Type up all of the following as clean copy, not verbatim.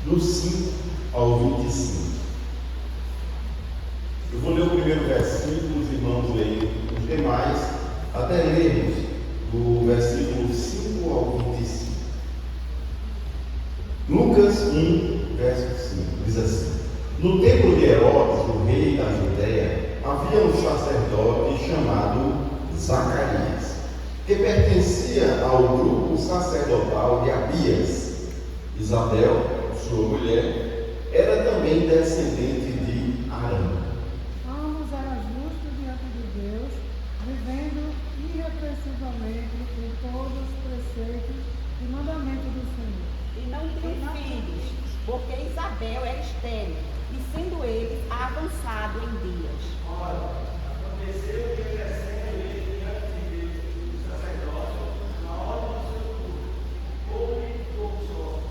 do 5 ao 25. Eu vou ler o primeiro versículo, os irmãos leem os demais, até lermos do versículo 5 ao 25. Lucas 1, verso 5, diz assim: No tempo de Herodes, o rei da Judéia, havia um sacerdote chamado Zacarias, que pertencia ao grupo sacerdotal de Abias. Isabel, sua mulher, era também descendente de Arão. Ambos eram justos diante de Deus, vivendo irrepreensivelmente em todos os preceitos e mandamentos do Senhor. E não tinham filhos, porque Isabel era estéril, e sendo ele avançado em dias. Ora, aconteceu que crescendo ele diante de Deus, o sacerdote, na hora do seu culto, houve corrupção.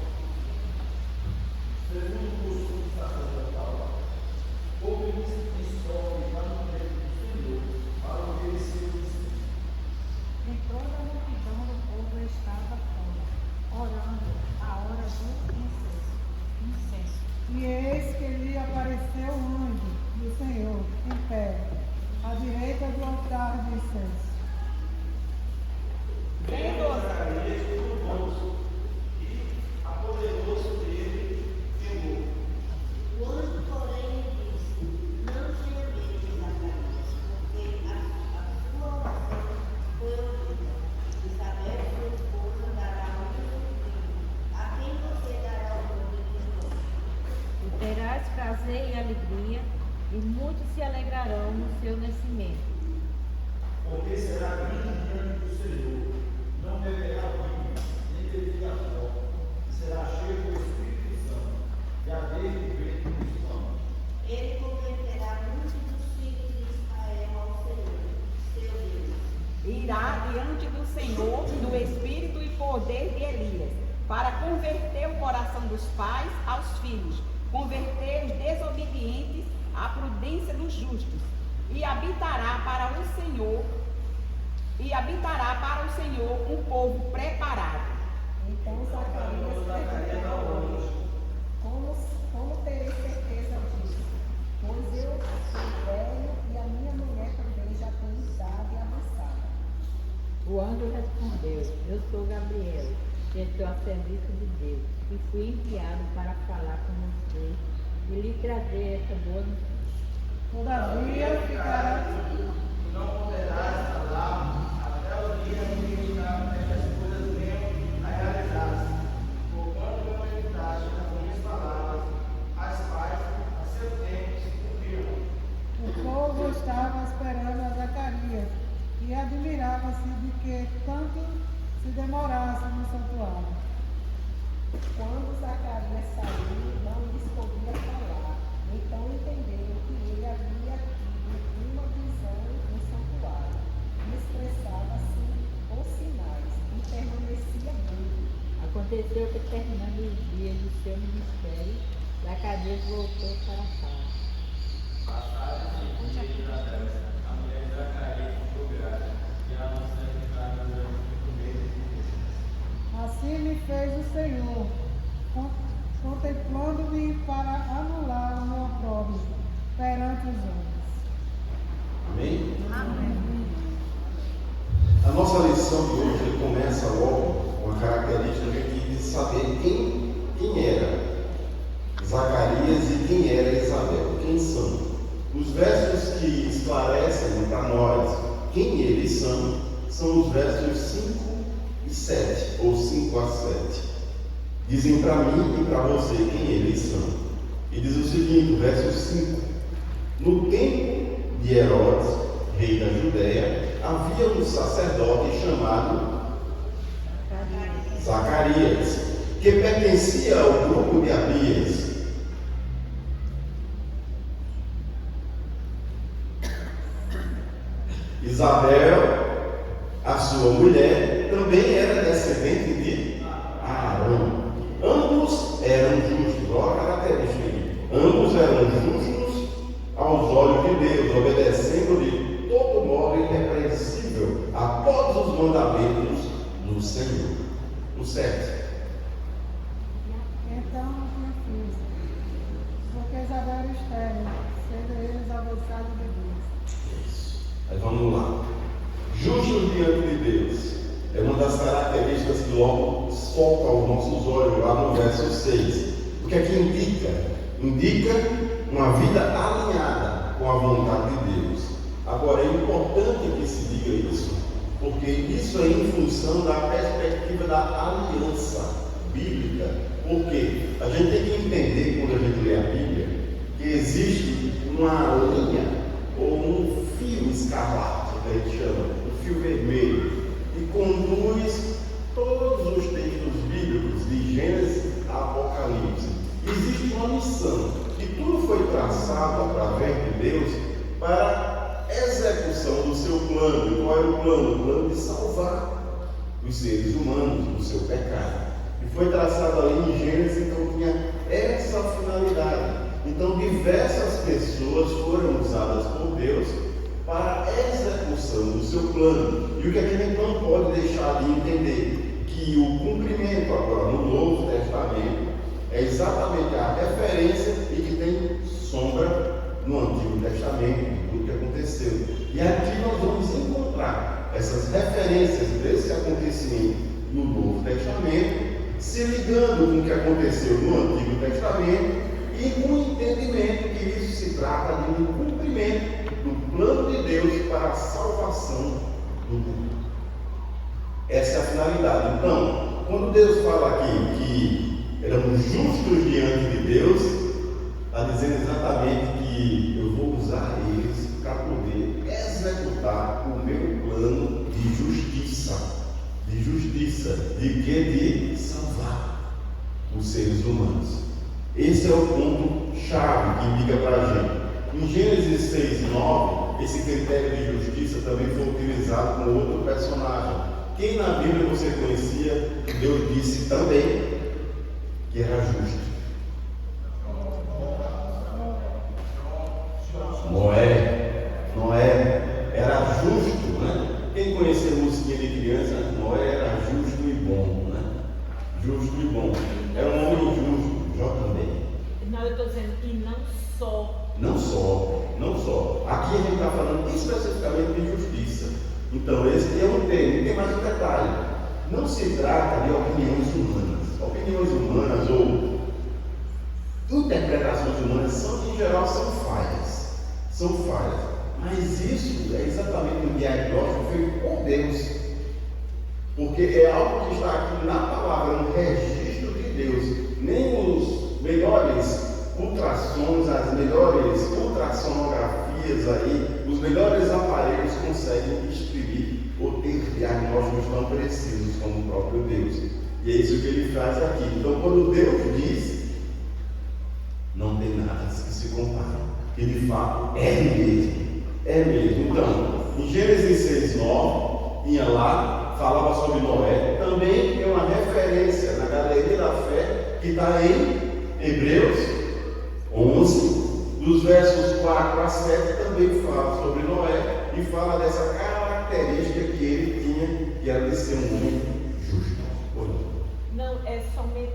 Segundo o costume sacerdotal, houve missões lá no templo do Senhor, para obedecer o ensino. Em toda a multidão do povo estava fora, orando a hora do incenso. E eis que lhe apareceu um anjo do Senhor, em pé, à direita do altar de incenso. Zacarias curvou-se e apoderou-se dele temor. O anjo, porém, lhe disse: Não tenha medo, Zacarias, porque a sua oração foi ouvida. Isabel, sua esposa, dará um filho, a quem você dará o nome de João. E terás prazer e alegria, e muitos se alegrarão no seu nascimento. Porque será grande diante do Senhor, não beberá vinho, nem bebida forte, será cheio do Espírito Santo, e a desde o ventre dos panos. Ele converterá muitos dos filhos de Israel ao Senhor, seu Deus. Irá diante do Senhor no espírito e poder de Elias, para converter o coração dos pais aos filhos, converter os desobedientes à prudência dos justos, e habitará para o Senhor um povo preparado. Então Zacarias perguntou: como terei certeza disso? Pois eu sou velho e a minha mulher também já tem idade avançada. O anjo respondeu: Eu sou Gabriel, que estou a serviço de Deus, e fui enviado para falar com você e lhe trazer essa boa notícia. Todavia ficará. Não poderás falar até o dia em que estas coisas venham a realizar-se. Porquanto eu meditaste nas minhas palavras, as quais a seu tempo se cumpriram. O povo estava esperando a Zacarias e admirava-se de que tanto se demorasse no santuário. Quando Zacarias saiu, não lhes podia falar. Então entenderam que ele havia tido uma visão no santuário. E expressava-se com sinais e permanecia mudo. Aconteceu que, terminando os dias do seu ministério, Zacarias voltou para casa. Passaram-se os dias de Isabel, a mulher de Zacarias ficou grávida, e ela não se entrava no meio de Deus. Assim me fez o Senhor, contemplando-me para anular o meu opróbrio perante os homens. Amém? Amém. A nossa lição de hoje começa logo com a característica de saber quem era Zacarias e quem era Isabel, quem são. Os versos que esclarecem para nós quem eles são os versos 5 e 7, ou 5 a 7. Dizem para mim e para você quem eles são. E diz o seguinte, verso 5: No tempo de Herodes, rei da Judéia, havia um sacerdote chamado Zacarias, que pertencia ao grupo de Abias. Isabel, a sua mulher, também era descendente de Arão. Ambos eram justos, olha a característica aqui. Ambos eram justos aos olhos de Deus, obedecendo de todo modo irrepreensível a todos os mandamentos do Senhor. O 7. Então, minha externo, sendo eles avançados de Deus. Isso. Aí vamos lá. Justos diante de Deus. É uma das características que logo salta aos nossos olhos lá no verso 6. O que é que indica? Indica uma vida alinhada com a vontade de Deus. Agora, é importante que se diga isso, porque isso é em função da perspectiva da aliança bíblica. Porque a gente tem que entender, quando a gente lê a Bíblia, que existe uma linha ou um fio escarlate, que a gente chama, um fio vermelho, que conduz todos os textos bíblicos de Gênesis a Apocalipse. Existe uma missão, e tudo foi traçado através de Deus para a execução do seu plano. E qual era o plano? O plano de salvar os seres humanos do seu pecado. E foi traçado ali em Gênesis, então tinha essa finalidade. Então diversas pessoas foram usadas por Deus para a execução do seu plano. E o que a gente não pode deixar de entender? Que o cumprimento agora no Novo Testamento é exatamente a referência e que tem sombra no Antigo Testamento, do que aconteceu. E aqui nós vamos encontrar essas referências desse acontecimento no Novo Testamento, se ligando com o que aconteceu no Antigo Testamento e com o entendimento que isso se trata de um cumprimento do plano de Deus para a salvação do mundo. Essa é a finalidade. Então, quando Deus fala aqui que éramos justos diante de Deus, está dizendo exatamente que eu vou usar eles para poder executar o meu plano de justiça. De justiça, de que? De salvar os seres humanos. Esse é o ponto-chave que indica para a gente. Em Gênesis 6:9, esse critério de justiça também foi utilizado com outro personagem. Quem na Bíblia você conhecia, Deus disse também que era justo? Noé era justo, né? Quem conhecia a musiquinha de criança, Noé era justo e bom, né? Justo e bom. Era um homem justo, Jó também. Não, eu estou dizendo, e não só. Não só. Aqui a gente está falando especificamente de justiça. Então, esse é um termo, tem mais um detalhe. Não se trata de opiniões humanas. Opiniões humanas ou interpretações humanas em geral, são falhas. Mas isso é exatamente um diagnóstico feito por Deus. Porque é algo que está aqui na palavra, no registro de Deus. Nem os melhores ultrassons, as melhores ultrassonografias aí, os melhores aparelhos conseguem exprimir ou ter diagnósticos tão precisos como o próprio Deus. E é isso que ele faz aqui. Então, quando Deus diz, não tem nada que se compare. Que de fato é mesmo. Então, em Gênesis 6:9, tinha lá, falava sobre Noé. Também tem uma referência na galeria da fé que está em Hebreus 11, dos versos 4 a 7, também fala sobre Noé e fala dessa característica que ele tinha, que era de ser um homem justo. Não, é somente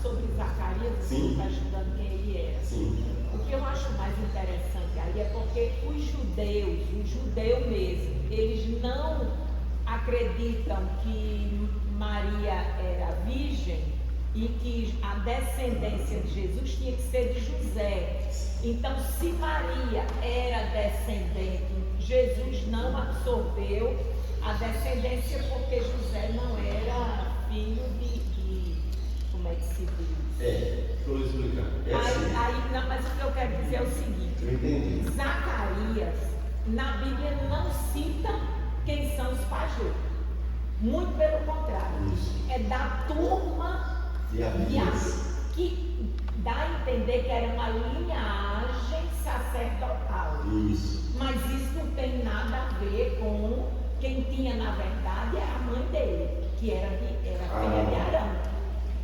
sobre Zacarias, que Sim. está estudando quem ele era. Sim. O que eu acho mais interessante aí é porque os judeus, o judeu mesmo, eles não acreditam que Maria era virgem e que a descendência de Jesus tinha que ser de José. Então, se Maria era descendente, Jesus não absorveu a descendência porque José não era filho de como é que se diz? Estou explicando. Não, mas o que eu quero dizer é o seguinte: Eu entendi. Zacarias, na Bíblia, não cita quem são os pais dele. Muito pelo contrário. Isso. É da turma E a Bíblia? que dá a entender que era uma linhagem sacerdotal. Isso. Mas isso não tem nada a ver com quem tinha, na verdade, era a mãe dele, que era filha de Arão.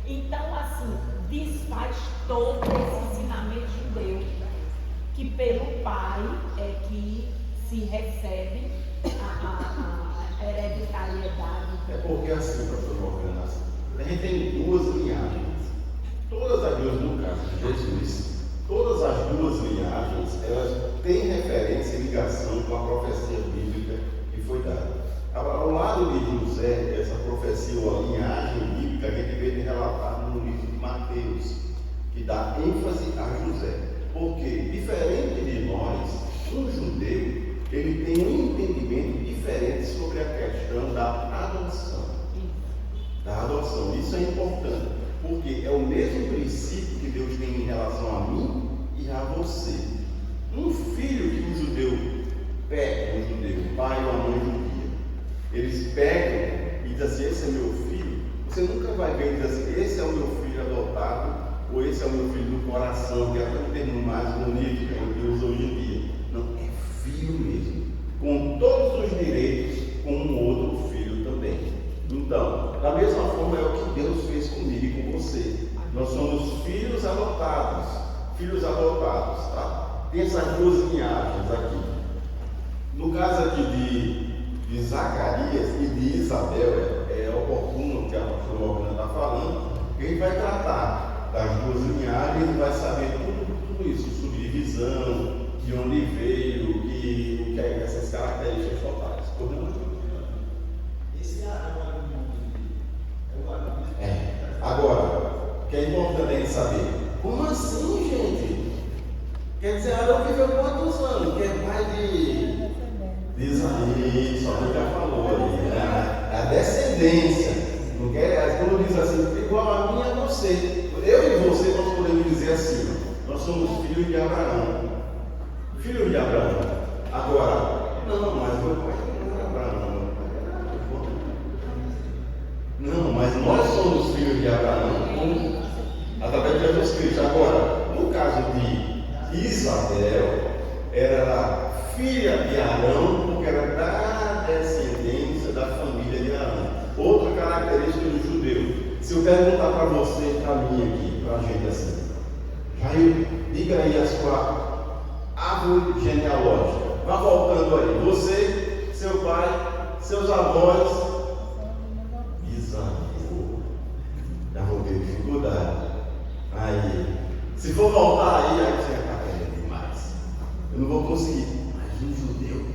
Então, assim, desfaz todo esse ensinamento judeu, que pelo pai é que se recebe a hereditariedade. É porque assim, pastor Morgana, a gente tem duas linhagens. Todas as duas, no caso de Jesus, todas as duas linhagens, elas têm referência e ligação com a profecia bíblica que foi dada. Ao lado de José, essa profecia ou a linhagem bíblica, a gente vê relatado no livro de Mateus, que dá ênfase a José. Porque, diferente de nós, um judeu, ele tem um entendimento diferente sobre a questão da adoção. Da adoção. Isso é importante, porque é o mesmo princípio que Deus tem em relação a mim e a você. Um filho que um judeu pega, o pai ou a mãe judia, eles pegam e dizem assim: esse é meu filho. Você nunca vai ver e dizer assim: esse é o meu filho adotado, ou esse é o meu filho do coração, que é até um termo mais bonito que a gente usa hoje em dia. Não, é filho mesmo, com todos os direitos, como um outro filho também. Então, da mesma forma é o que Deus fez comigo e com você. Nós somos filhos adotados, tá? Tem essas duas linhagens aqui. No caso aqui de Zacarias e de Isabel, é oportuno que a pastora Morgana está falando, que a gente vai tratar das duas linhagens e vai saber tudo isso, subdivisão, de onde veio, o que é essas características totais. Esse Arão é o Arão. Agora, o que é importante a gente saber: como assim, gente? Quer dizer, Arão viveu quantos anos? Que é pai de Isaí, só que já falou ali, né? A descendência. Não quer, quando diz assim, igual a mim e a você. Eu e você, nós podemos dizer assim: nós somos filhos de Abraão. Filhos de Abraão. Agora, não, mas meu pai não era Abraão. Não, mas nós somos filhos de Abraão através de Jesus Cristo. Agora, no caso de Isabel, era filha de Arão, porque era da descendência da família de Arão. Outra característica do judeu. Se eu perguntar para você, para mim aqui, para a gente assim, Jair, diga aí a sua árvore genealógica. Vá voltando aí. Você, seu pai, seus avós. Bisavô. Já vou ter dificuldade. Aí, se for voltar aí você vai estar querendo demais. Eu não vou conseguir. Mas um judeu,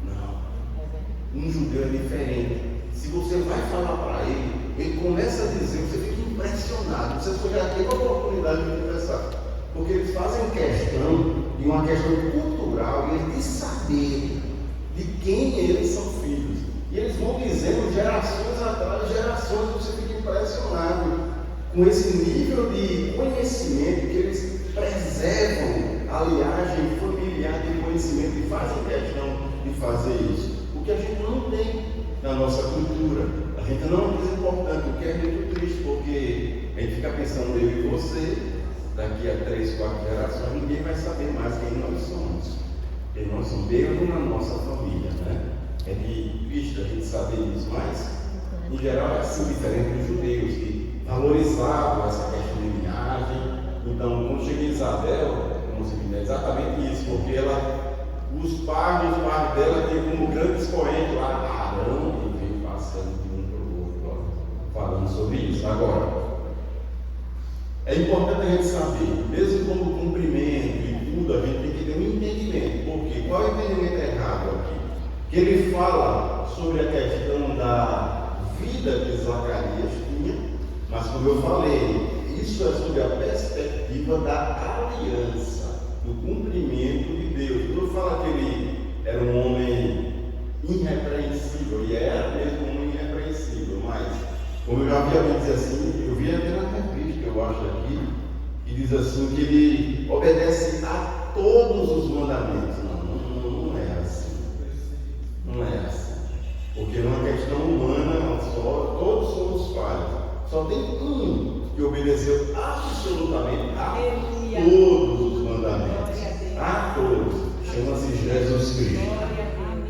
não. Um judeu é diferente. Se você vai falar para ele, ele começa a dizer, você fica impressionado. Você já teve a oportunidade de conversar. Porque eles fazem questão de uma questão cultural e de saber de quem eles são filhos. E eles vão dizendo gerações atrás, gerações, você fica impressionado com esse nível de conhecimento que eles preservam a linhagem familiar de conhecimento e fazem questão de fazer isso. O que a gente não tem na nossa cultura. A gente não é importante, o que é muito triste, porque a gente fica pensando eu e você, daqui a 3, 4 gerações, ninguém vai saber mais quem nós somos. Quem nós somos, mesmo na nossa família, né? É de triste a gente saber isso, mas em geral é assim, diferente dos judeus, que valorizavam essa questão de linhagem. Então, quando chega Isabel, é exatamente isso, porque os pais dela têm como grande expoente lá Arão, e veio passando de um para o outro, falando sobre isso. Agora, é importante a gente saber, mesmo como cumprimento e tudo, a gente tem que ter um entendimento. Por quê? Qual é o entendimento errado aqui? Que ele fala sobre a questão da vida que Zacarias tinha, mas como eu falei, isso é sobre a perspectiva da aliança, do cumprimento de Deus. Quando fala que ele era um homem irrepreensível, e era mesmo um homem irrepreensível, mas, como eu já vi alguém dizer assim, eu vi até na revista, eu acho aqui, que diz assim, que ele obedece a todos os mandamentos. Não é assim. Não é assim. Porque numa questão humana, só, todos somos falhos. Só tem um que obedeceu absolutamente a todos os mandamentos. A todos. Chama-se Jesus Cristo.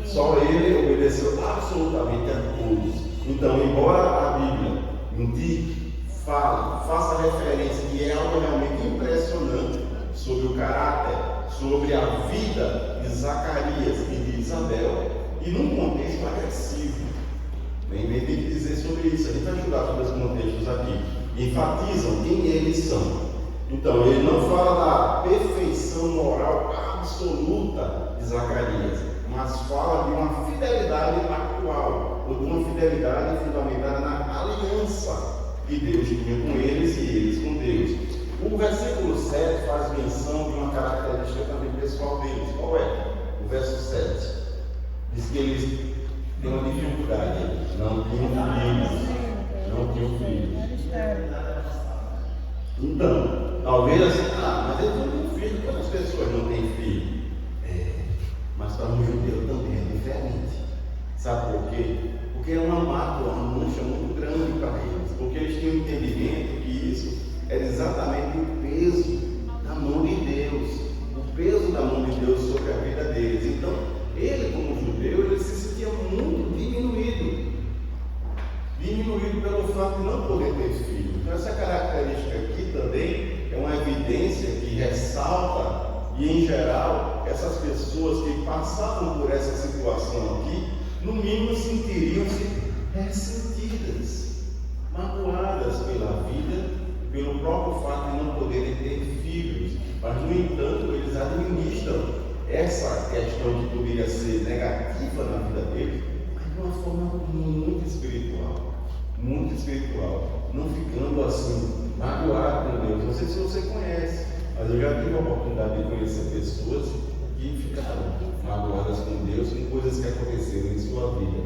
Só ele obedeceu absolutamente a todos. Então, embora a Bíblia indique, fale, faça referência, que é algo realmente impressionante sobre o caráter, sobre a vida de Zacarias e de Isabel, e num contexto agressivo. Bem, tem que dizer sobre isso. A gente vai estudar sobre os contextos aqui. Enfatizam quem eles são. Então, ele não fala da perfeição moral absoluta de Zacarias, mas fala de uma fidelidade atual, ou de uma fidelidade fundamentada na aliança que Deus tinha com eles e eles com Deus. O versículo 7 faz menção de uma característica também pessoal deles. Qual é? O verso 7 diz que eles têm uma dificuldade, não tinham filhos. Não tinham filhos. Então, talvez assim, mas eles não têm filho, quantas pessoas não têm filho? Mas para um judeu também é diferente. Sabe por quê? Porque é uma mácula, uma mancha muito grande para eles. Porque eles tinham entendimento que isso era exatamente o peso da mão de Deus. O peso da mão de Deus sobre a vida deles. Então, ele como judeu, ele se sentia muito diminuído. Diminuído pelo fato de não poder ter filho. Então, essa característica aqui também é uma evidência que ressalta, e em geral, essas pessoas que passavam por essa situação aqui, no mínimo sentiriam-se ressentidas, magoadas pela vida, pelo próprio fato de não poderem ter filhos. Mas, no entanto, eles administram essa questão que poderia ser negativa na vida deles, mas de uma forma muito espiritual, não ficando assim, magoado com Deus. Não sei se você conhece, mas eu já tive a oportunidade de conhecer pessoas que ficaram magoadas com Deus com coisas que aconteceram em sua vida.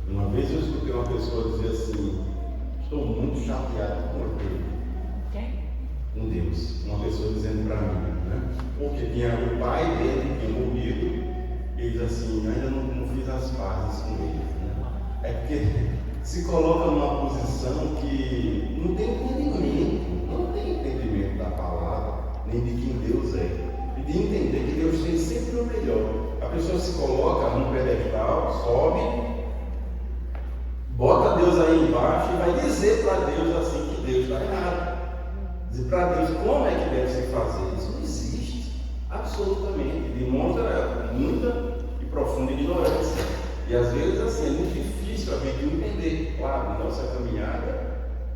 Uma vez eu escutei uma pessoa dizer assim: estou muito chateado com Deus. Quem? Com Deus. Uma pessoa dizendo para mim, né? Porque tinha o pai dele que tinha morrido, e diz assim: ainda não fiz as pazes com ele. Né? É porque se coloca numa posição que não tem entendimento da palavra, nem de quem Deus é, e de entender que Deus tem sempre o melhor. A pessoa se coloca num pedestal, sobe, bota Deus aí embaixo e vai dizer para Deus assim que Deus está errado. Dizer para Deus como é que deve se fazer. Isso não existe, absolutamente. Demonstra muita e profunda ignorância. E às vezes assim, é muito difícil a gente entender, claro, na nossa caminhada,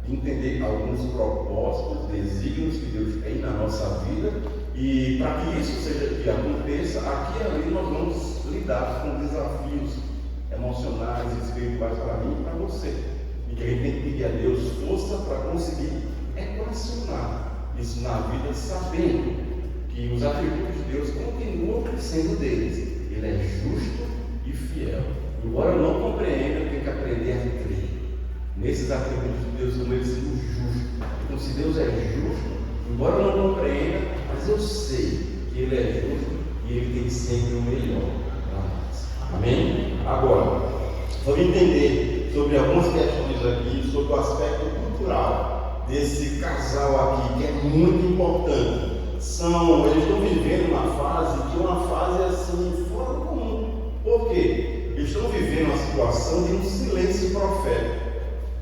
de entender alguns propósitos, desígnios que Deus tem na nossa vida. E para que isso seja que aconteça, aqui e ali nós vamos lidar com desafios emocionais e espirituais para mim e para você. E que a gente tem que pedir a Deus força para conseguir equacionar isso na vida, sabendo que os atributos de Deus continuam sendo deles. Ele é justo e fiel. Embora eu não compreenda, eu tenho que aprender a crer nesses atributos de Deus como ele sendo justo. Então, se Deus é justo, embora eu não compreenda, mas eu sei que ele é justo e ele tem sempre o melhor para nós. Amém? Agora, vamos entender sobre algumas questões aqui, sobre o aspecto cultural desse casal aqui, que é muito importante. Eles estão vivendo uma fase que é uma fase assim, fora do comum. Por quê? Eles estão vivendo uma situação de um silêncio profético.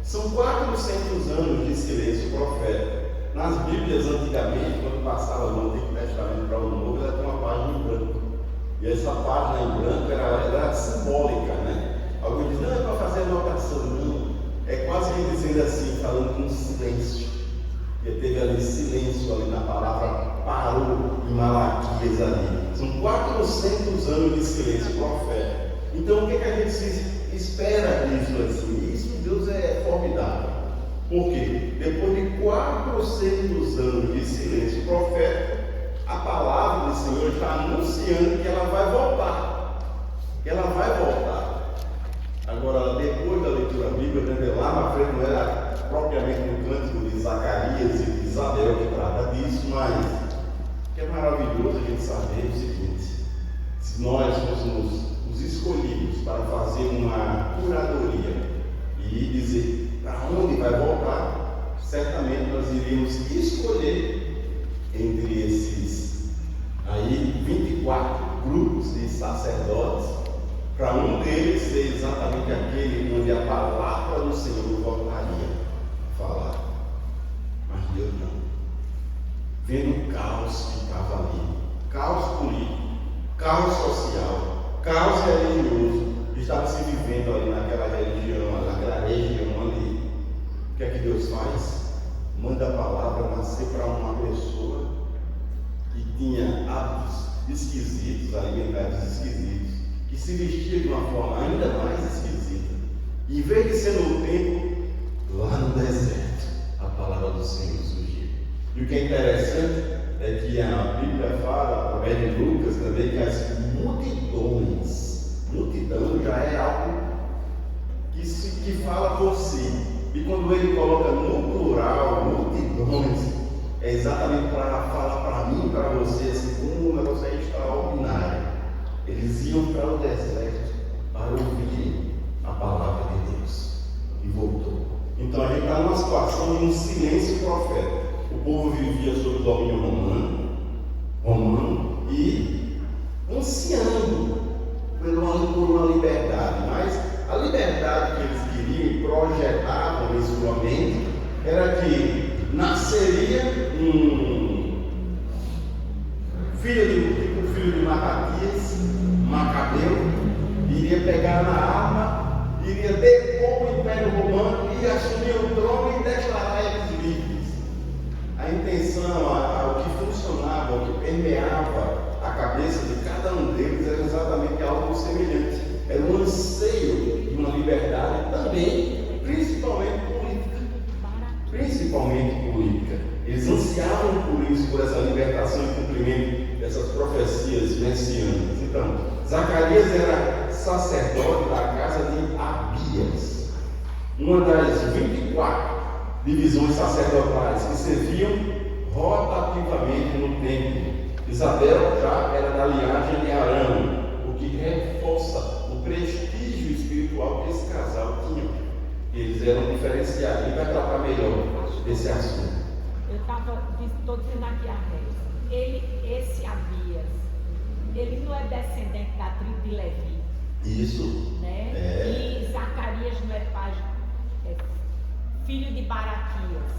São 400 anos de silêncio profético. Nas Bíblias, antigamente, quando passava do Antigo Testamento para o Novo, ela tinha uma página em branco. E essa página em branco era simbólica, né? Alguém diz, não, é para fazer anotação. Não. É quase que dizendo assim, falando com silêncio. E teve ali silêncio ali na palavra, parou em Malaquias ali. São 400 anos de silêncio profético. Então, o que a gente espera disso assim? Isso de Deus é formidável. Por quê? Depois de 400 anos de silêncio profético, a palavra do Senhor está anunciando que ela vai voltar. Que ela vai voltar. Agora, depois da leitura bíblica, lá na frente não era propriamente no cântico de Zacarias e de Isabel que trata disso, mas que é maravilhoso a gente saber o seguinte: se nós fôssemos os escolhidos para fazer uma curadoria e dizer para onde vai voltar, certamente nós iríamos escolher entre esses aí 24 grupos de sacerdotes, para um deles ser exatamente aquele onde a palavra do Senhor voltaria a falar. Mas Deus não. Vendo o caos que estava ali, caos político, caos social, caos religioso, que estava se vivendo ali naquela região ali. O que é que Deus faz? Manda a palavra nascer para uma pessoa tinha hábitos esquisitos, alimentares esquisitos, que se vestia de uma forma ainda mais esquisita. E em vez de ser no templo, lá no deserto, a palavra do Senhor surgiu. E o que é interessante é que a Bíblia fala, através de Lucas também, que as multidão já é algo que fala por si. E quando ele coloca no plural, multidões, é exatamente para falar para mim e para você, assim, como o negócio é extraordinário. Eles iam para o deserto para ouvir a palavra de Deus. E voltou. Então a gente está numa situação de um silêncio profético. O povo vivia sob o domínio romano e ansiando por uma liberdade, mas a liberdade que eles queriam e projetavam em sua mente era que nasceria um filho de Macabeu, iria pegar na arma, iria depor o Império Romano, iria assumir o trono e declarar eles livres. A intenção, o que funcionava, o que permeava a cabeça de cada um deles era exatamente algo semelhante. Era um anseio de uma liberdade também, principalmente política. Eles ansiavam por isso, por essa libertação e cumprimento dessas profecias messiânicas. Então, Zacarias era sacerdote da casa de Abias, uma das 24 divisões sacerdotais que serviam rotativamente no templo. Isabel já era da linhagem de Arão, o que reforça o prestígio espiritual que esse casal tinha. Eles eram diferenciados. Ele vai tratar melhor desse assunto. Estou dizendo aqui a Reis, esse Abias, ele não é descendente da tribo de Levi. Isso. Né? É. E Zacarias não é pai, filho de Baraquias.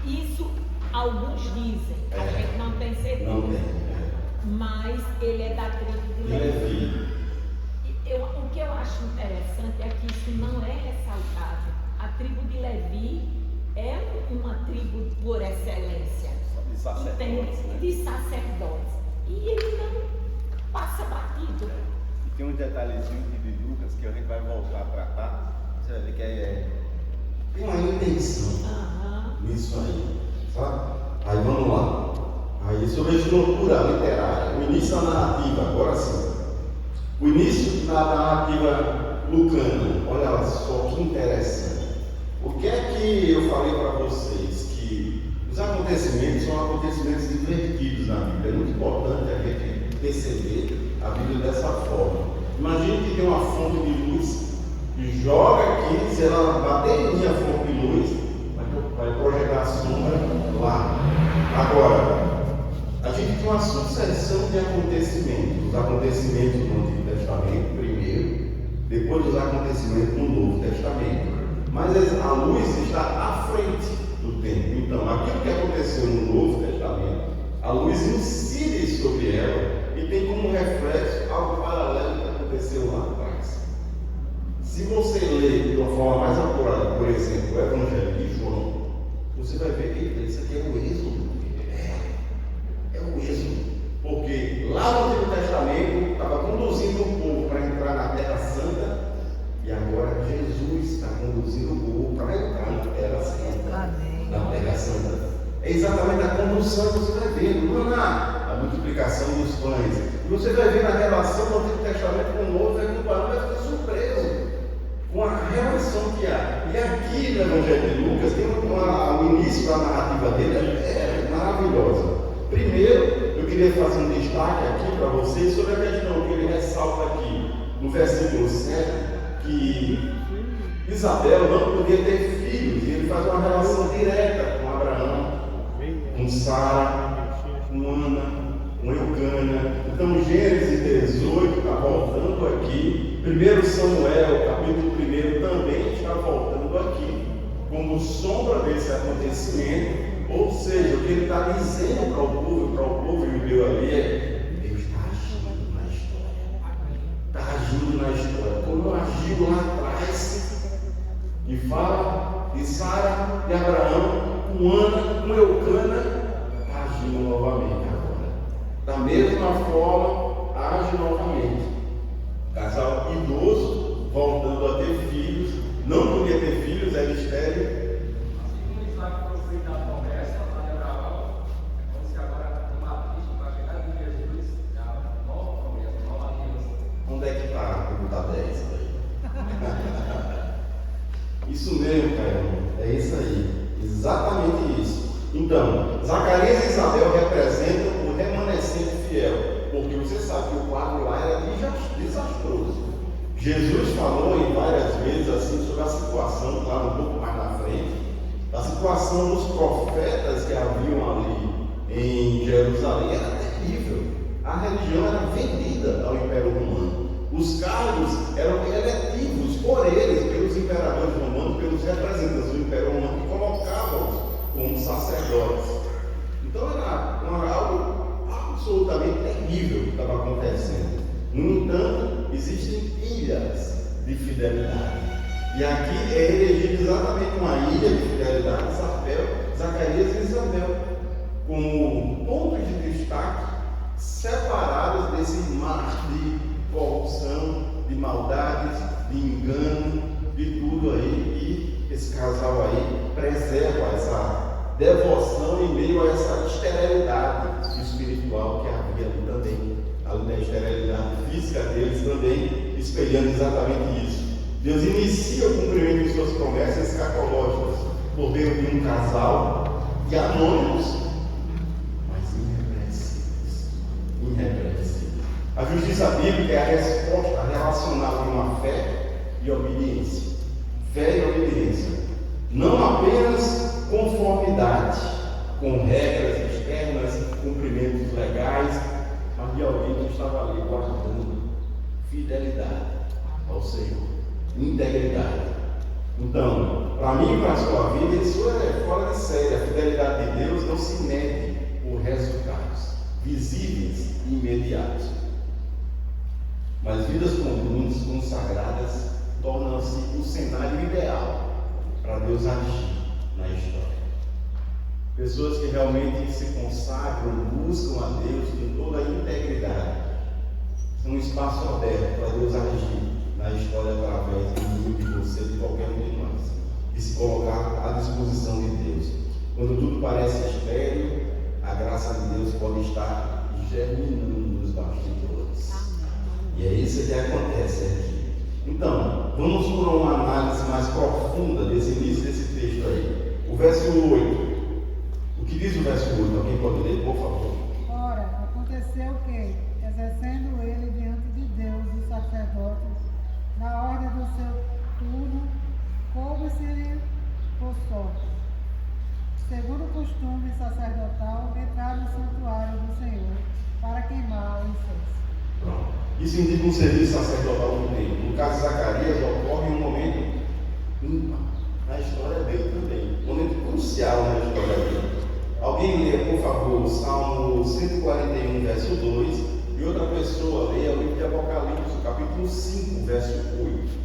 Isso alguns dizem, a gente não tem certeza. Não tem. Mas ele é da tribo de Levi. O que eu acho interessante é que isso não é ressaltado. A tribo de Levi é uma tribo por excelência. De sacerdotes, né? De sacerdotes. E ele não passa batido. E tem um detalhezinho de Lucas que a gente vai voltar a tratar. Você vai ver que tem uma intenção nisso aí, sabe? Aí vamos lá. Aí sobre a estrutura literária, o início da narrativa, agora sim. O início da narrativa lucana, olha só que interessante. O que é que eu falei para vocês? Que os acontecimentos são acontecimentos divertidos na Bíblia. É muito importante a gente perceber a Bíblia dessa forma. Imagine que tem uma fonte de luz e joga aqui, se ela bater em minha fonte de luz, vai projetar a sombra lá. Agora, a gente tem uma sucessão de acontecimentos. Os acontecimentos no Antigo Testamento primeiro, depois os acontecimentos no Novo Testamento. Mas a luz está à frente do tempo. Então, aquilo que aconteceu no Novo Testamento, a luz incide sobre ela e tem como reflexo algo paralelo que aconteceu lá atrás. Se você ler de uma forma mais apurada, por exemplo, o Evangelho de João, você vai ver que isso aqui é o êxodo. É o êxodo. Porque lá no Antigo Testamento estava conduzindo o povo para entrar na Terra Santa e agora Jesus está conduzindo o povo para entrar na Terra Santa. Na Terra Santa. É exatamente a condução que você vai vendo, não a multiplicação dos pães. E você vai ver na relação do Antigo Testamento com o Novo, vai comparando, vai ficar surpreso com a relação que há. E aqui no Evangelho de Lucas, tem o início da narrativa dele é maravilhosa. Primeiro, eu queria fazer um destaque aqui para vocês sobre a questão que ele ressalta aqui no versículo 7, que Isabel não podia ter filhos, e ele faz uma relação direta com Abraão, com Sara, com Ana, com Eucana. Então, Gênesis 18 está voltando aqui, 1 Samuel, capítulo 1, também está voltando aqui, como sombra desse acontecimento. Ou seja, o que ele está dizendo para o povo judeu ali é: Deus está agindo na história. Está agindo na história. Como agiu lá atrás. E fala de Sara, de Abraão, com Ana, com Eucana, está agindo novamente agora. uma forma, age novamente. Casal idoso, voltando a ter filhos, não podia ter filhos, era estéril. Assim como Isaac foi feito a promessa para Abraão, é como se agora uma pista para chegar em Jesus, a nova promessa, a nova aliança. Onde é que está a pergunta 10 aí? Isso mesmo, cara, é isso aí, exatamente isso. Então, Zacarias e Isabel representam o remanescente fiel, porque você sabe que o quadro lá era desastroso. Jesus falou em várias vezes assim sobre a situação, claro, um pouco mais na frente, a situação dos profetas que haviam ali em Jerusalém era terrível. A religião era vendida ao Império Romano. Os cargos eram eletivos por eles, pelos imperadores romanos, pelos representantes do Império Romano, que colocavam-os como sacerdotes. Então era algo absolutamente terrível que estava acontecendo. No entanto, existem ilhas de fidelidade. E aqui é elegido exatamente uma ilha de fidelidade, Zacarias e Isabel, como pontos de destaque separados desse mar de corrupção, de maldades, de engano, de tudo aí. E esse casal aí preserva essa devoção em meio a essa esterilidade espiritual que havia ali também, além da esterilidade física deles também, espelhando exatamente isso. Deus inicia o cumprimento de suas promessas escatológicas por meio de um casal de anônimos, mas irrepreensíveis. A justiça bíblica é a resposta relacional de uma fé e obediência. Fé e obediência. Não apenas conformidade com regras externas, cumprimentos legais, mas de alguém que estava ali guardando fidelidade ao Senhor, integridade. Então, para mim e para a sua vida, isso é fora de série. A fidelidade de Deus não se mede por resultados visíveis e imediatos. Mas vidas comuns, consagradas, tornam-se o cenário ideal para Deus agir na história. Pessoas que realmente se consagram, buscam a Deus com toda a integridade. São um espaço aberto para Deus agir na história através de mim, de você, de qualquer um de nós. E se colocar à disposição de Deus. Quando tudo parece estéril, a graça de Deus pode estar germinando nos bastidores. E é isso que acontece aqui. Então, vamos por uma análise mais profunda desse início desse texto aí. O verso 8. O que diz o verso 8? Alguém pode ler, por favor? Ora, aconteceu que, exercendo ele diante de Deus os sacerdotes, na ordem do seu turno, coube-se-lhe por sorte, segundo o costume sacerdotal, entrar no santuário do Senhor para queimar o incenso. Pronto. Isso indica um serviço sacerdotal no templo. No caso de Zacarias, ocorre um momento ímpar na história dele também. Um momento crucial na história dele. Alguém lê, por favor, o Salmo 141, verso 2, e outra pessoa leia o livro de Apocalipse, capítulo 5, verso 8.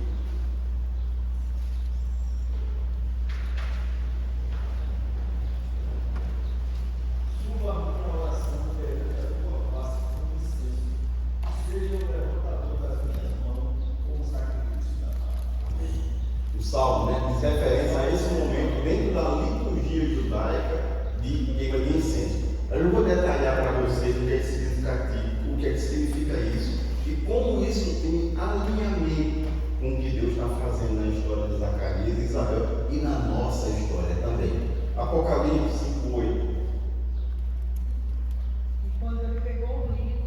O Salmo, né, diz referência a esse momento dentro da liturgia judaica de queima de incenso. Eu não vou detalhar para vocês o que é significativo, o que é que significa isso e como isso tem alinhamento com o que Deus está fazendo na história de Zacarias e Isabel e na nossa história também. Apocalipse 5:8. E quando ele pegou o livro,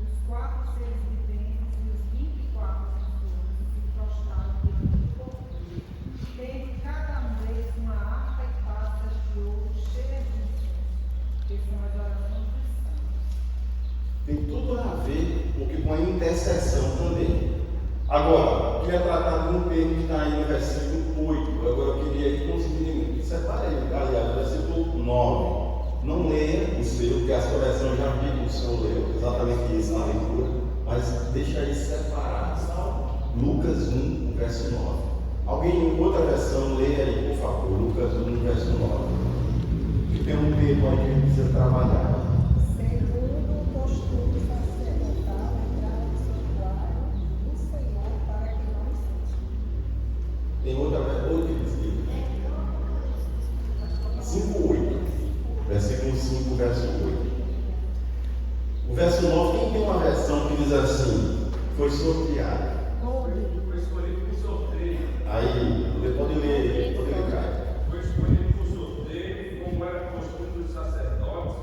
os 4 seres viventes e os 24 anciãos se prostraram diante do cordeiro, tendo cada um deles uma harpa e taças de ouro cheias de incenso, que são as orações dos santos. Tem tudo a ver com a intercessão também. Agora, eu queria tratar de um termo que está aí no versículo 8. Agora eu queria ir com os meninos. Separei, aliás, versículo 9. Não leia o seu, porque a sua versão já vi que o senhor leu, exatamente isso na leitura, mas deixa aí separado. Lucas 1, verso 9. Alguém em outra versão, leia aí, por favor, Lucas 1, verso 9. Que tem um termo aí que a gente precisa trabalhar. Segundo o costume verso 8. O verso 9, quem tem uma versão que diz assim, foi sorteado. Foi escolhido por sorteio. Aí, você pode ler, Caio. Foi escolhido por sorteio, como era costume dos sacerdotes,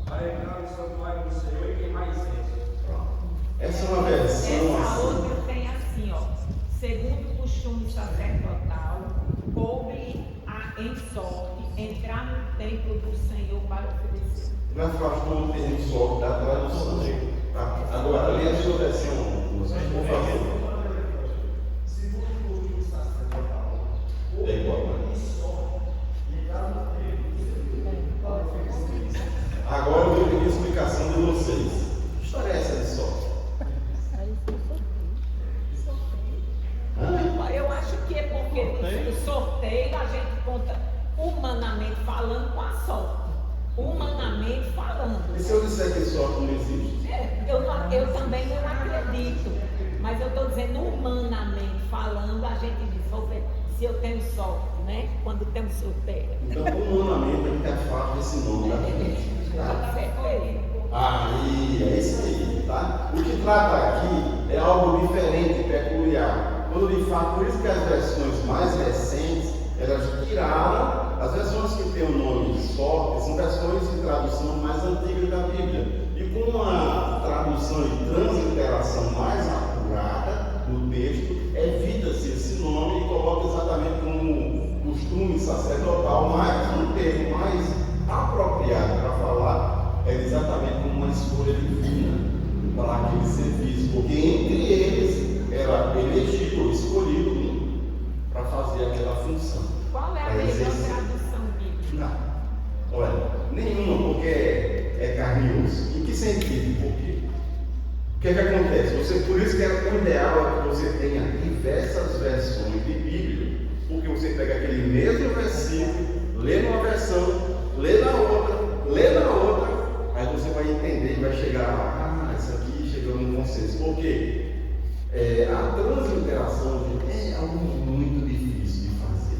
para entrar no santuário do Senhor e queimar incenso. Essa é uma versão Essa assim. outra tem assim, ó. Segundo o costume sacerdotal, coube em sorte entrar no templo do Senhor para oferecer. Vai ficar com o termo só da tradução. Tá? Agora, lê a sua versão, por favor. Segundo o costume sacerdotal, É igual, né? entrar no templo do Senhor para oferecer. Agora eu vou pedir a explicação de vocês. Que história é essa de sorte? Eu acho que é porque no sorteio a gente conta humanamente falando com a sorte. Humanamente falando. E se eu disser que sorte não existe? Eu também não acredito. Mas eu estou dizendo humanamente falando, a gente diz, vou ver se eu tenho sorte, né? Quando tem um sorteio. Então, humanamente, a gente afasta esse nome da frente. Tá? Aí, é isso aí, tá? O que trata aqui é algo diferente, peculiar. Quando de fato, por isso que as versões mais recentes, elas tiraram, as versões que têm o nome de sorte, são versões de tradução mais antigas da Bíblia. E com uma tradução e transliteração mais apurada do texto, evita-se esse nome e coloca exatamente como costume sacerdotal, mas um termo mais apropriado para falar é exatamente como uma escolha divina para aquele serviço, porque entre eles era elegido ou escolhido um para fazer aquela função. Qual é a Para melhor exercer. tradução bíblica? Não. Olha, nenhuma, porque é carne e osso. Em que sentido? Por quê? O que é que acontece? Por isso que o ideal é que você tenha diversas versões de Bíblia, porque você pega aquele mesmo versículo, lê numa versão, lê na outra, aí você vai entender e vai chegar lá, isso aqui chegou num consenso. Por quê? A transliteração é algo muito difícil de fazer.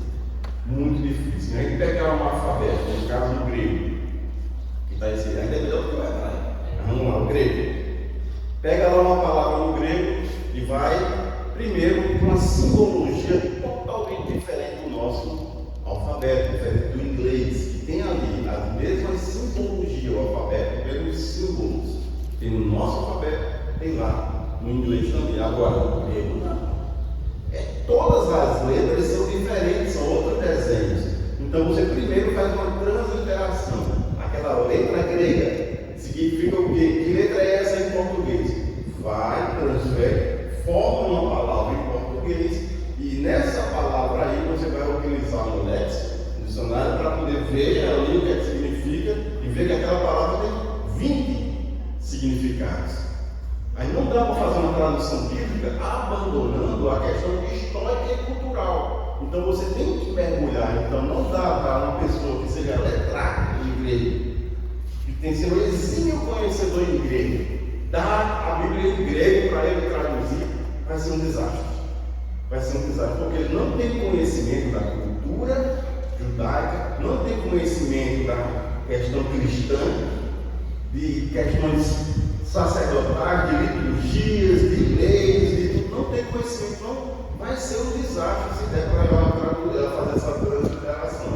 Muito difícil. A gente pegar um alfabeto, no caso do grego, que está esse, ainda é melhor do que o hebraico. Vamos lá, o grego. Pega lá uma palavra no grego e vai primeiro com uma simbologia totalmente diferente do nosso alfabeto, diferente do inglês, que tem ali as mesmas simbologias, o alfabeto, pelos símbolos. Tem no nosso alfabeto, tem lá no inglês também. Agora, no grego não. Todas as letras são diferentes, são outros desenhos. Então você primeiro faz uma transliteração. Aquela letra grega significa o quê? Que letra é essa em português? Vai, transfere, forma uma palavra em português e nessa palavra aí você vai utilizar um léxico, um dicionário, para poder ver ali o que é que significa e ver que aquela palavra tem 20 significados. Aí não dá para fazer uma tradução bíblica abandonando a questão histórica e cultural. Então você tem que mergulhar. Então não dá para uma pessoa que seja letrada em grego, que tem que ser um exímio conhecedor em grego, dar a Bíblia em grego para ele traduzir, vai ser um desastre. Vai ser um desastre, porque ele não tem conhecimento da cultura judaica, não tem conhecimento da questão cristã, de questões sacerdotais, de liturgias, de leis, de tudo, não tem conhecimento, então vai ser um desastre se der para ela fazer essa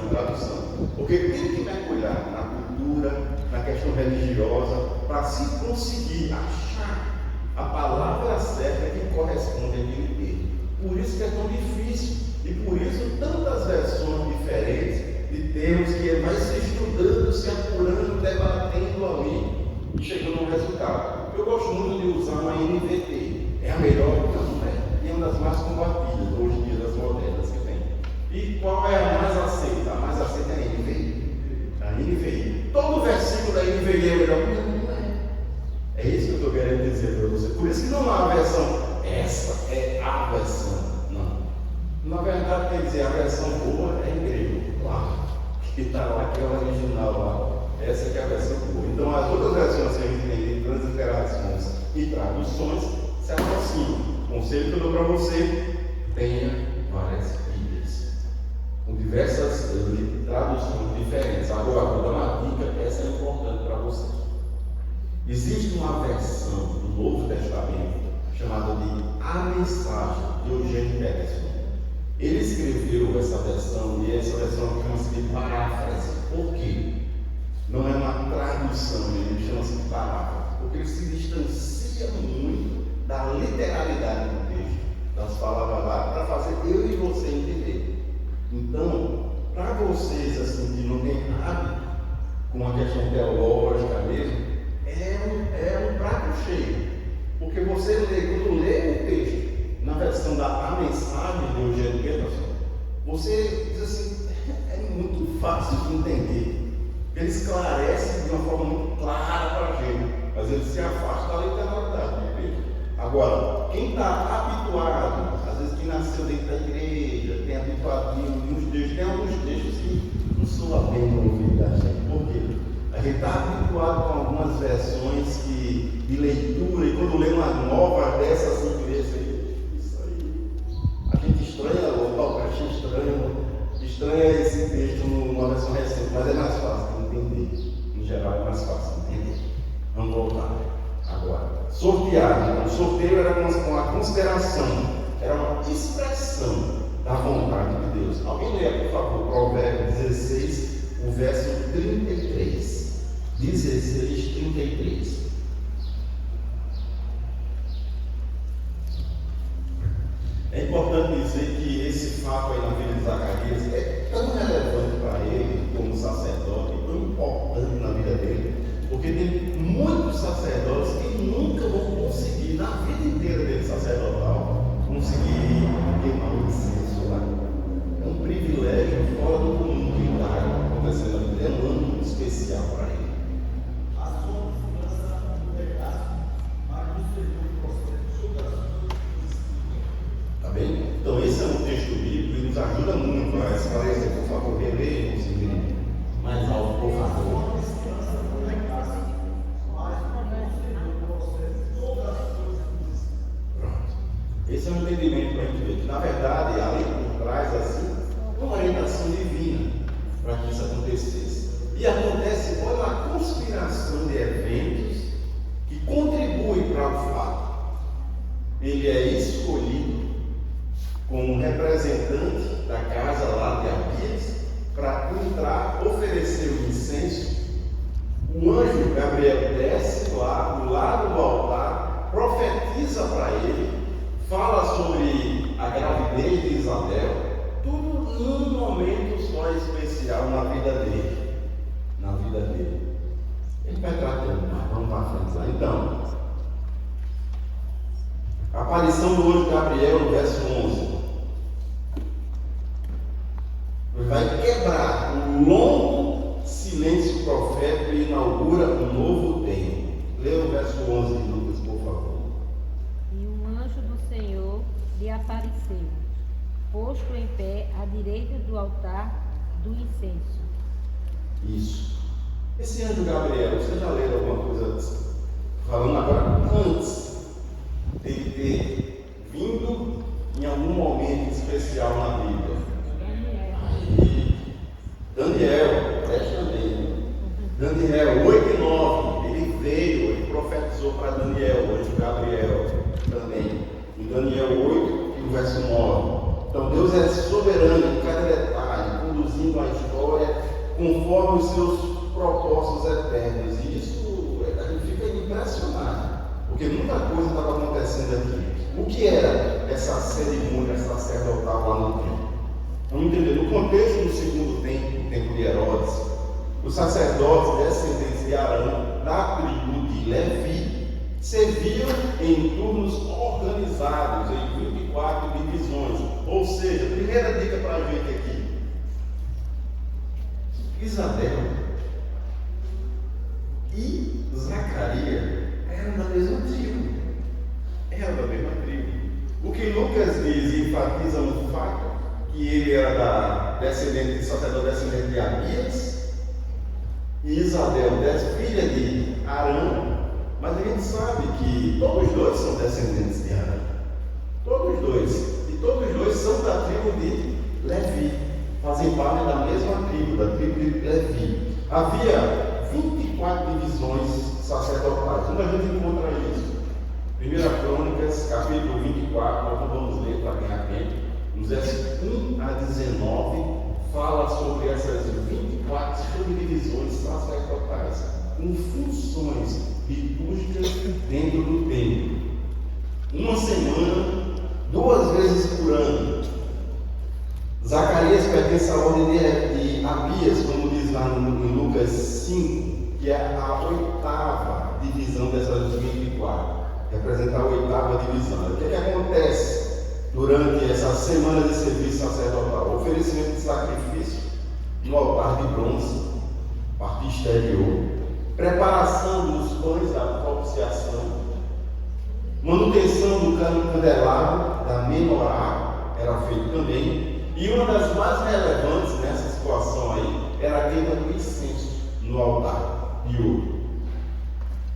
tradução. Porque tem que mergulhar na cultura, na questão religiosa, para se conseguir achar a palavra certa que corresponde àquele termo. Por isso que é tão difícil, e por isso tantas versões diferentes de termos que vai se estudando, se apurando, debatendo ali e chegando a um resultado. Eu gosto muito de usar uma NVT. É a melhor? Não é. E é uma das mais combatidas hoje em dia, das modernas que tem. E qual é a mais aceita? A mais aceita é a NVI. A NVI. Todo versículo da NVI é melhor. Não é. É isso que eu estou querendo dizer para você. Por isso que não há a versão, essa é a versão. Não. Na verdade, tem que dizer, a versão boa é em grego. Lá. Que está lá, que é o original lá. Essa que é a versão boa. Então, as outras versões que a gente tem de transliterações e traduções se aproximam. Conselho que eu dou para você: tenha várias Bíblias, com diversas traduções diferentes. Agora, vou dar uma dica, essa é importante para versão, e essa versão aqui chama-se de paráfrase. Por quê? Não é uma tradução, ele chama-se de paráfrase, porque ele se distancia muito da literalidade do texto, das palavras lá, para fazer eu e você entender. Então, para vocês assim, que não tem hábito com uma questão teológica mesmo, é um prato cheio. Porque você quando lê o texto na versão da mensagem de Eugênio Peterson, você diz assim, é muito fácil de entender. Ele esclarece de uma forma muito clara para a gente, mas ele se afasta da literalidade. Agora, quem está habituado, às vezes quem nasceu dentro da igreja, tem habituado de uns textos, tem alguns textos que não soa bem no ouvido da gente. Por quê? A gente está habituado com algumas versões de leitura, e quando lê uma nova dessa assim, isso aí, a gente estranha logo, acha estranha esse texto numa versão recente, mas é mais fácil de entender. Em geral é mais fácil de entender. Vamos voltar agora. Sorteado. O sorteio era uma consideração, era uma expressão da vontade de Deus. Alguém lê, por favor, Provérbios 16, o verso 33. 16, 33. É importante dizer que esse fato aí na vida de Zacarias é tão relevante para ele, como sacerdote, tão importante na vida dele, porque tem muitos sacerdotes que nunca vão conseguir, na vida inteira dele sacerdotal, conseguir queimar o incenso lá. É um privilégio fora do comum que está acontecendo ali. É um ano muito especial para ele. Tá bem? Então esse é um texto bíblico e nos ajuda muito a esclarecer. Por favor, releia, mais alto, por favor. Esse é um entendimento para a gente ver que, na verdade, a lei por trás, assim, é uma orientação divina para que isso acontecesse. E acontece pela conspiração de eventos que contribuem para o fato. Ele é escolhido como representante da casa lá de Abias para entrar, oferecer o incenso. O anjo Gabriel desce lá do lado do altar, profetiza para ele, fala sobre a gravidez de Isabel, tudo num momento só especial na vida dele. Na vida dele. Ele vai tratando, mas vamos para frente lá. Então, a aparição do anjo Gabriel no verso 11 vai quebrar um longo silêncio profético e inaugura um novo tempo. Leia o verso 11 de Lucas, por favor. E um anjo do Senhor lhe apareceu, posto em pé à direita do altar do incenso. Isso. Esse anjo Gabriel, você já leu alguma coisa antes? Falando agora antes dele ter vindo em algum momento especial na Bíblia. Aí, Daniel, preste atenção. Daniel 8 e 9, ele veio, ele profetizou para Daniel, o anjo Gabriel também. Em Daniel 8 e o verso 9. Então Deus é soberano em cada detalhe, conduzindo a história conforme os seus propósitos eternos. E isso a gente fica impressionado, porque muita coisa estava acontecendo aqui. O que era essa cerimônia sacerdotal lá no templo? Vamos entender, no contexto do segundo templo, o templo de Herodes, os sacerdotes descendentes de Arão, da tribo de Levi, serviam em turnos organizados, em 24 divisões. Ou seja, primeira dica para a gente aqui: Isabel e Zacarias eram da mesma tribo. Eram da mesma tribo. O que Lucas diz e enfatiza no fato que ele era descendente de sacerdote, descendente de Abias, e Isabel, filha de Arão. Mas a gente sabe que todos os dois são descendentes de Arão. Todos os dois. E todos os dois são da tribo de Levi. Fazem parte da mesma tribo, da tribo de Levi. Havia 24 divisões sacerdotais. Onde a gente encontra isso? 1 Crônicas, capítulo 24, nós não vamos ler para ganhar tempo. Nos versos 1 a 19 fala sobre essas 24 subdivisões sacerdotais, com funções litúrgicas dentro do templo. Uma semana, 2 vezes por ano. Zacarias pertence à ordem de Abias, como diz lá em Lucas 5, que é a 8ª divisão dessas 24, representar a 8ª divisão. O que acontece durante essa semana de serviço sacerdotal? Oferecimento de sacrifício no altar de bronze, parte exterior, preparação dos pães da propiciação, manutenção do candelabro, da menorá, era feito também. E uma das mais relevantes nessa situação aí era a queima do incenso no altar de ouro,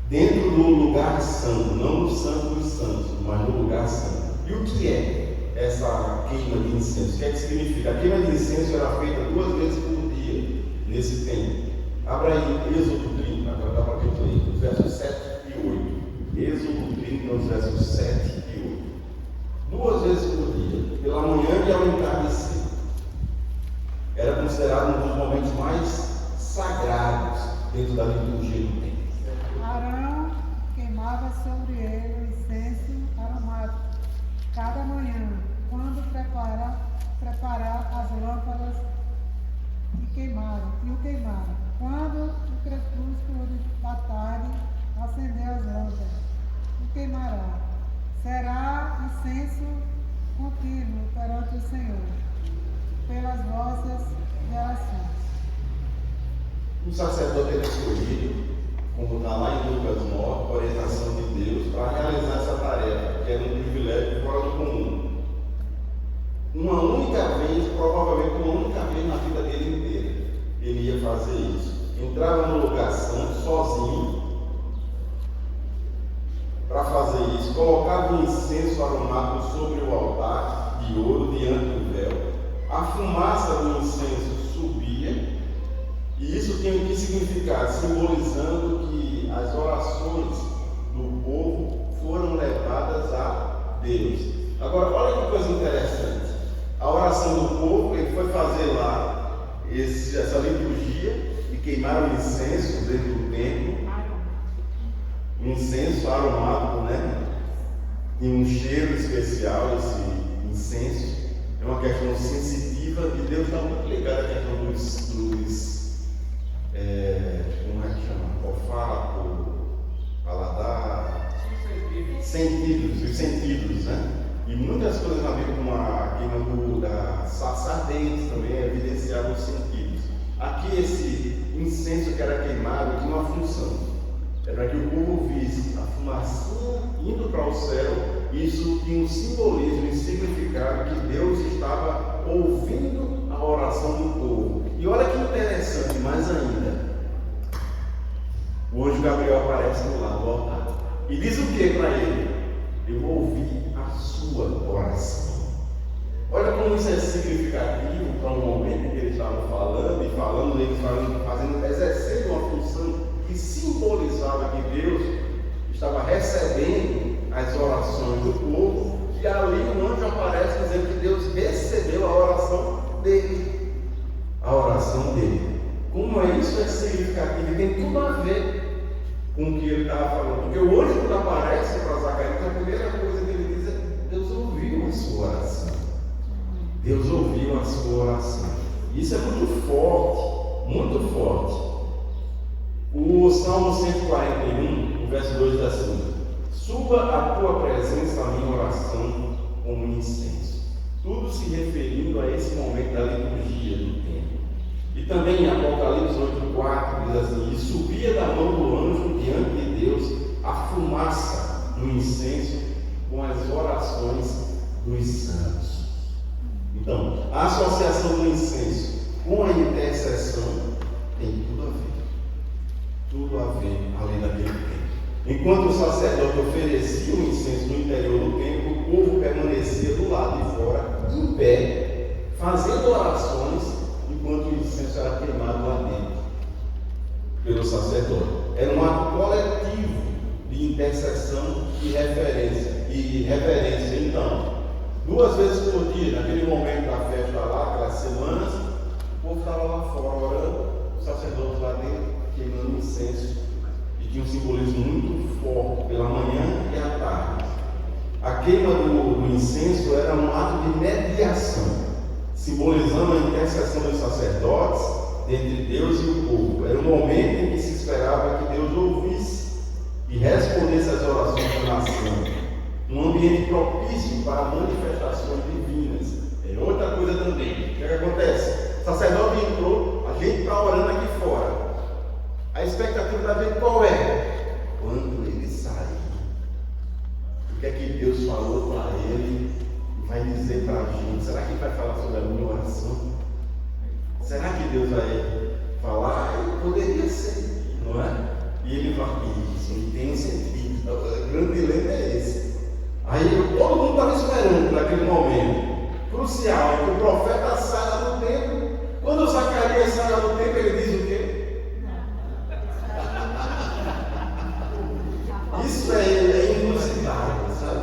dentro do lugar santo, não no santo dos santos, mas no lugar santo. E o que é essa queima de incenso? O que é que significa? A queima de incenso era feita 2 vezes por dia nesse templo. Abra aí Êxodo 30, agora dá para ver os versos 7 e 8. Êxodo 30, os versos 7 e 8. 2 vezes por dia, pela manhã e ao entardecer. Era considerado um dos momentos mais sagrados dentro da liturgia do templo. Arão queimava sobre ele o incenso aromático cada manhã, quando preparar as lâmpadas e o queimaram. Quando o crepúsculo da tarde acender as lâmpadas, o queimará. Será incenso contínuo perante o Senhor, pelas vossas gerações. O sacerdote era escolhido, como está lá em Lucas 9, por orientação de Deus, para realizar essa tarefa, que era um privilégio fora do comum. Uma única vez, provavelmente uma única vez na vida dele inteira, ele ia fazer isso. Entrava no lugar santo, sozinho, para fazer isso, colocava um incenso aromático sobre o altar de ouro diante do véu. A fumaça do incenso subia, e isso tinha que significar, simbolizando que as orações do povo foram levadas a Deus. Agora, olha que coisa interessante. A oração do povo, ele foi fazer lá essa liturgia e queimar o incenso dentro do templo. Um incenso aromático, né? E um cheiro especial, esse incenso. É uma questão sensitiva e Deus está muito ligado à questão dos como é que chama? Olfato, paladar, sentidos, os sentidos, né? E muitas coisas na Bíblia, como a queima das ardentes também evidenciavam os sentidos. Aqui esse incenso que era queimado tinha uma função. Era para que o povo visse a fumacinha indo para o céu. Isso tinha um simbolismo e significado que Deus estava ouvindo a oração do povo. E olha que interessante, mais ainda. O anjo Gabriel aparece no lado do altar e diz o que para ele? Eu ouvi a sua oração. Olha como isso é significativo para o momento que eles estavam falando, exercendo uma função que simbolizava que Deus estava recebendo as orações do povo, e ali o anjo aparece dizendo que Deus recebeu a oração dele. A oração dele. Como é isso? É significativo e tem tudo a ver com o que ele estava falando. Porque o anjo, quando aparece para Zacarias, a primeira coisa que ele diz é: Deus ouviu a sua oração. Deus ouviu a sua oração. Isso é muito forte, muito forte. O Salmo 141, o verso 2 diz assim: suba a tua presença a minha oração como incenso. Tudo se referindo a esse momento da liturgia do templo. E também em Apocalipse 8,4 diz assim: e subia da mão do anjo diante de Deus a fumaça do incenso com as orações dos santos. Então, a associação do incenso com a intercessão tem tudo a ver. Tudo a ver além daquele tempo. Enquanto o sacerdote oferecia o incenso no interior do templo, o povo permanecia do lado de fora, em pé, fazendo orações, enquanto o incenso era queimado lá dentro, pelo sacerdote. Era um ato coletivo de intercessão e reverência. Então, 2 vezes por dia, naquele momento da festa lá, aquelas semanas, povo estava lá fora orando, os sacerdotes lá dentro queimando incenso, e tinha um simbolismo muito forte pela manhã e à tarde. A queima do incenso era um ato de mediação, simbolizando a intercessão dos sacerdotes entre Deus e o povo. Era um momento em que se esperava que Deus ouvisse e respondesse às orações da nação, um ambiente propício para manifestações divinas. É outra coisa também. O que acontece? O sacerdote entrou, a gente está orando aqui fora. A expectativa da gente qual é? Quando ele sair, o que é que Deus falou para ele e vai dizer para a gente? Será que ele vai falar sobre a minha oração? Será que Deus vai falar? Poderia ser, não é? E ele vai, isso, e tem um sentido. O grande dilema é esse. Aí todo mundo estava esperando por aquele momento crucial, é que o profeta sai lá do templo. Quando o Zacarias sai lá do templo, ele diz o quê? Isso é inusitado, sabe?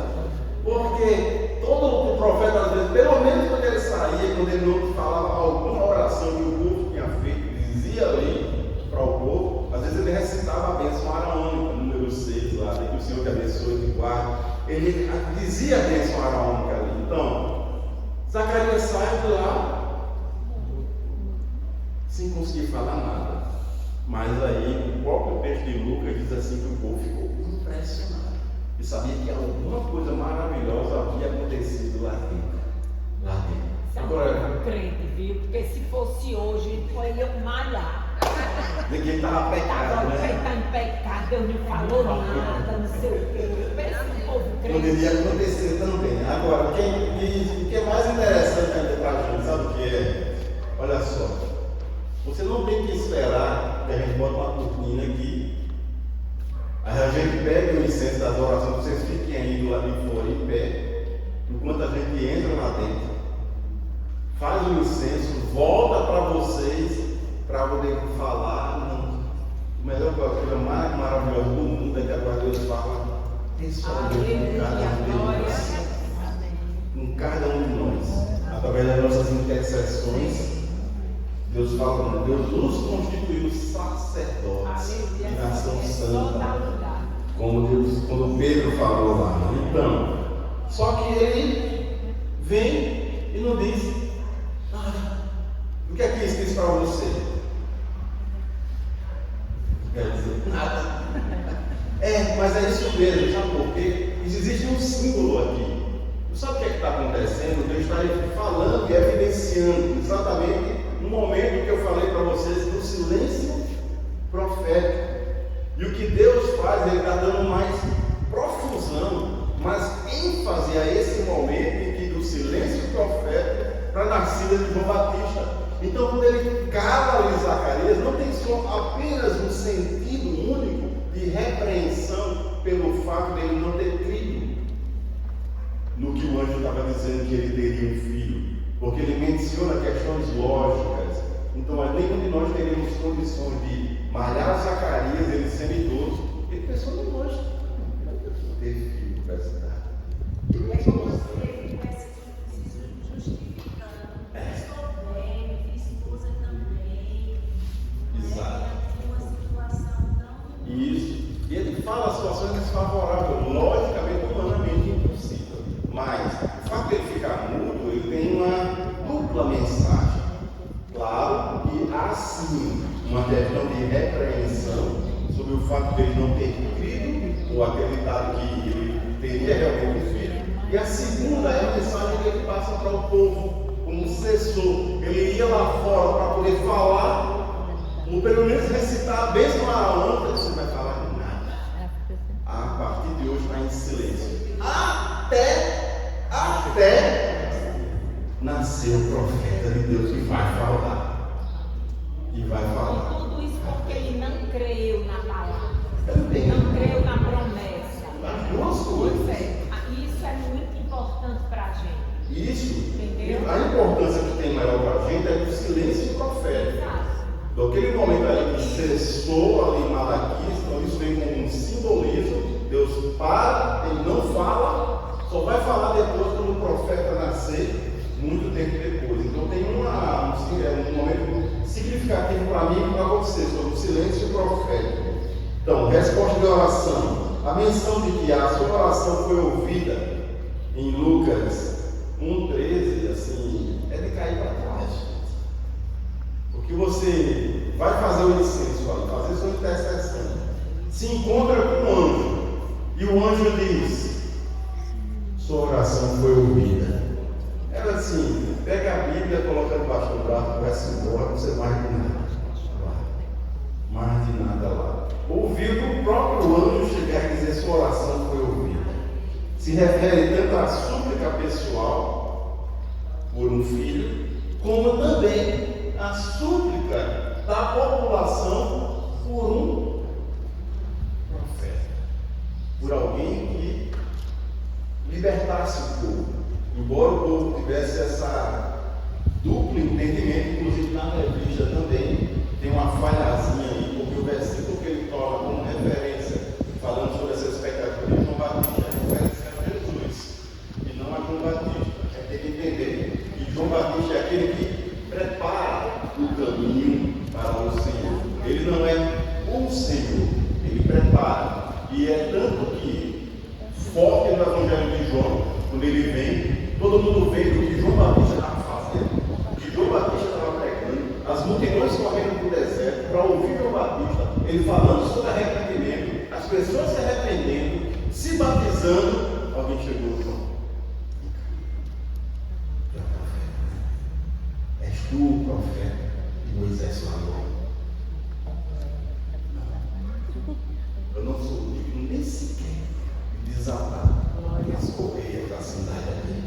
Porque todo o profeta, às vezes, pelo menos quando ele saía, quando ele não falava alguma oração que o povo tinha feito, dizia ali para o povo, às vezes ele recitava a bênção araônica, número 6 lá, que o Senhor te abençoe e te guarde. Ele dizia a bênção araônica ali. Então, Zacarias sai de lá sem conseguir falar nada. Mas aí o próprio texto de Lucas diz assim que o povo ficou impressionado e sabia que alguma coisa maravilhosa havia acontecido lá dentro. Agora, crente, viu? Porque se fosse hoje, ele ia malhar. ninguém estava pecado, Agora né? quem está em pecado, Deus não falou nada, não sei o quê. Pensa no povo crente. Poderia acontecer também. Agora, o que é mais interessante ainda para a gente, sabe o que é? Olha só, você não tem que esperar que a gente bota uma cortina aqui, aí a gente pega o incenso das orações, vocês fiquem aí do lado de fora em pé, enquanto a gente entra lá dentro, faz o incenso, volta para vocês, para poder falar. Não. O melhor coisa mais maravilhosa do mundo é que agora Deus fala pessoalmente com cada um de nós, através das nossas intercessões. Deus fala, Deus nos constituiu sacerdotes de nação santa, quando Pedro falou lá. Então, só que ele vem e não diz nada. O que é que isso diz para você? Quer dizer, nada. Mas é isso mesmo, sabe por quê? Existe um símbolo aqui. Sabe o que é que está acontecendo? Deus está falando e evidenciando exatamente no momento que eu falei para vocês do silêncio profético. E o que Deus faz, Ele está dando mais profusão, mais ênfase a esse momento em que do silêncio profético para a nascida de João Batista. Então, quando ele cala ali Zacarias, não tem só apenas um sentido único de repreensão pelo fato de ele não ter crido no que o anjo estava dizendo que ele teria um filho, porque ele menciona questões lógicas. Então, nenhum de nós teríamos condições de malhar Zacarias, ele sendo idoso. Ele pensou no lógico, não teve filho para essa idade. É como se ele tivesse se justificando. Estou bem, minha esposa também. Exato. Uma situação tão. Isso. E ele fala situações desfavoráveis, logicamente, humanamente impossível. Mas o fato de ele ficar mudo, ele tem uma dupla mensagem. Claro que há sim uma questão de repreensão sobre o fato de ele não ter crido ou acreditado que ele teria realmente um filho. E a segunda é a mensagem que ele passa para o povo como cessou. Ele ia lá fora para poder falar, ou pelo menos recitar a bênção araônica. Você vai falar nada. A partir de hoje está em silêncio. Até nascer o profeta de Deus que vai falar. E vai falar. E tudo isso porque ele não creu na palavra. Também. Não creu na promessa. As duas coisas. Isso é muito importante para a gente. Isso. Entendeu? A importância que tem maior para a gente é do silêncio profético. Exato. Daquele momento ali que cessou ali em Malaquias, então isso vem como um simbolismo. Deus para, ele não fala, só vai falar depois quando o profeta nascer, muito tempo depois. Então tem um momento resposta de oração. A menção de que a sua oração foi ouvida em Lucas 1,13, assim, é de cair para trás. Porque você vai fazer o incenso ali, fazer sua intercessão, se encontra com um anjo, e o anjo diz: sua oração foi ouvida. Era assim, pega a Bíblia, coloca debaixo do braço, vai-se embora, não sei mais de nada. Mais de nada lá. Ouviu do próprio anjo chegar e dizer: sua oração foi ouvida. Se refere tanto à súplica pessoal por um filho, como também à súplica da população por um profeta, por alguém que libertasse o povo. Embora o povo tivesse essa duplo entendimento, inclusive na revista também tem uma falhazinha aí, porque o versículo que ele torna como referência, falando sobre essa expectativa de João Batista, é referência a Jesus e não a João Batista. Tem que entender que João Batista é aquele que prepara o caminho para o Senhor. Ele não é o Senhor, ele prepara. E é tanto que forte no Evangelho de João, quando ele vem, todo mundo vê o que João Batista estava fazendo, o que João Batista estava pregando, as multidões correndo para o deserto para ouvir João Batista, ele falando sobre arrependimento, as pessoas se arrependendo, se batizando. Alguém chegou e falou: és tu o profeta que Moisés falou? Eu não sou digno nem sequer de desatar as correias da sandália dele.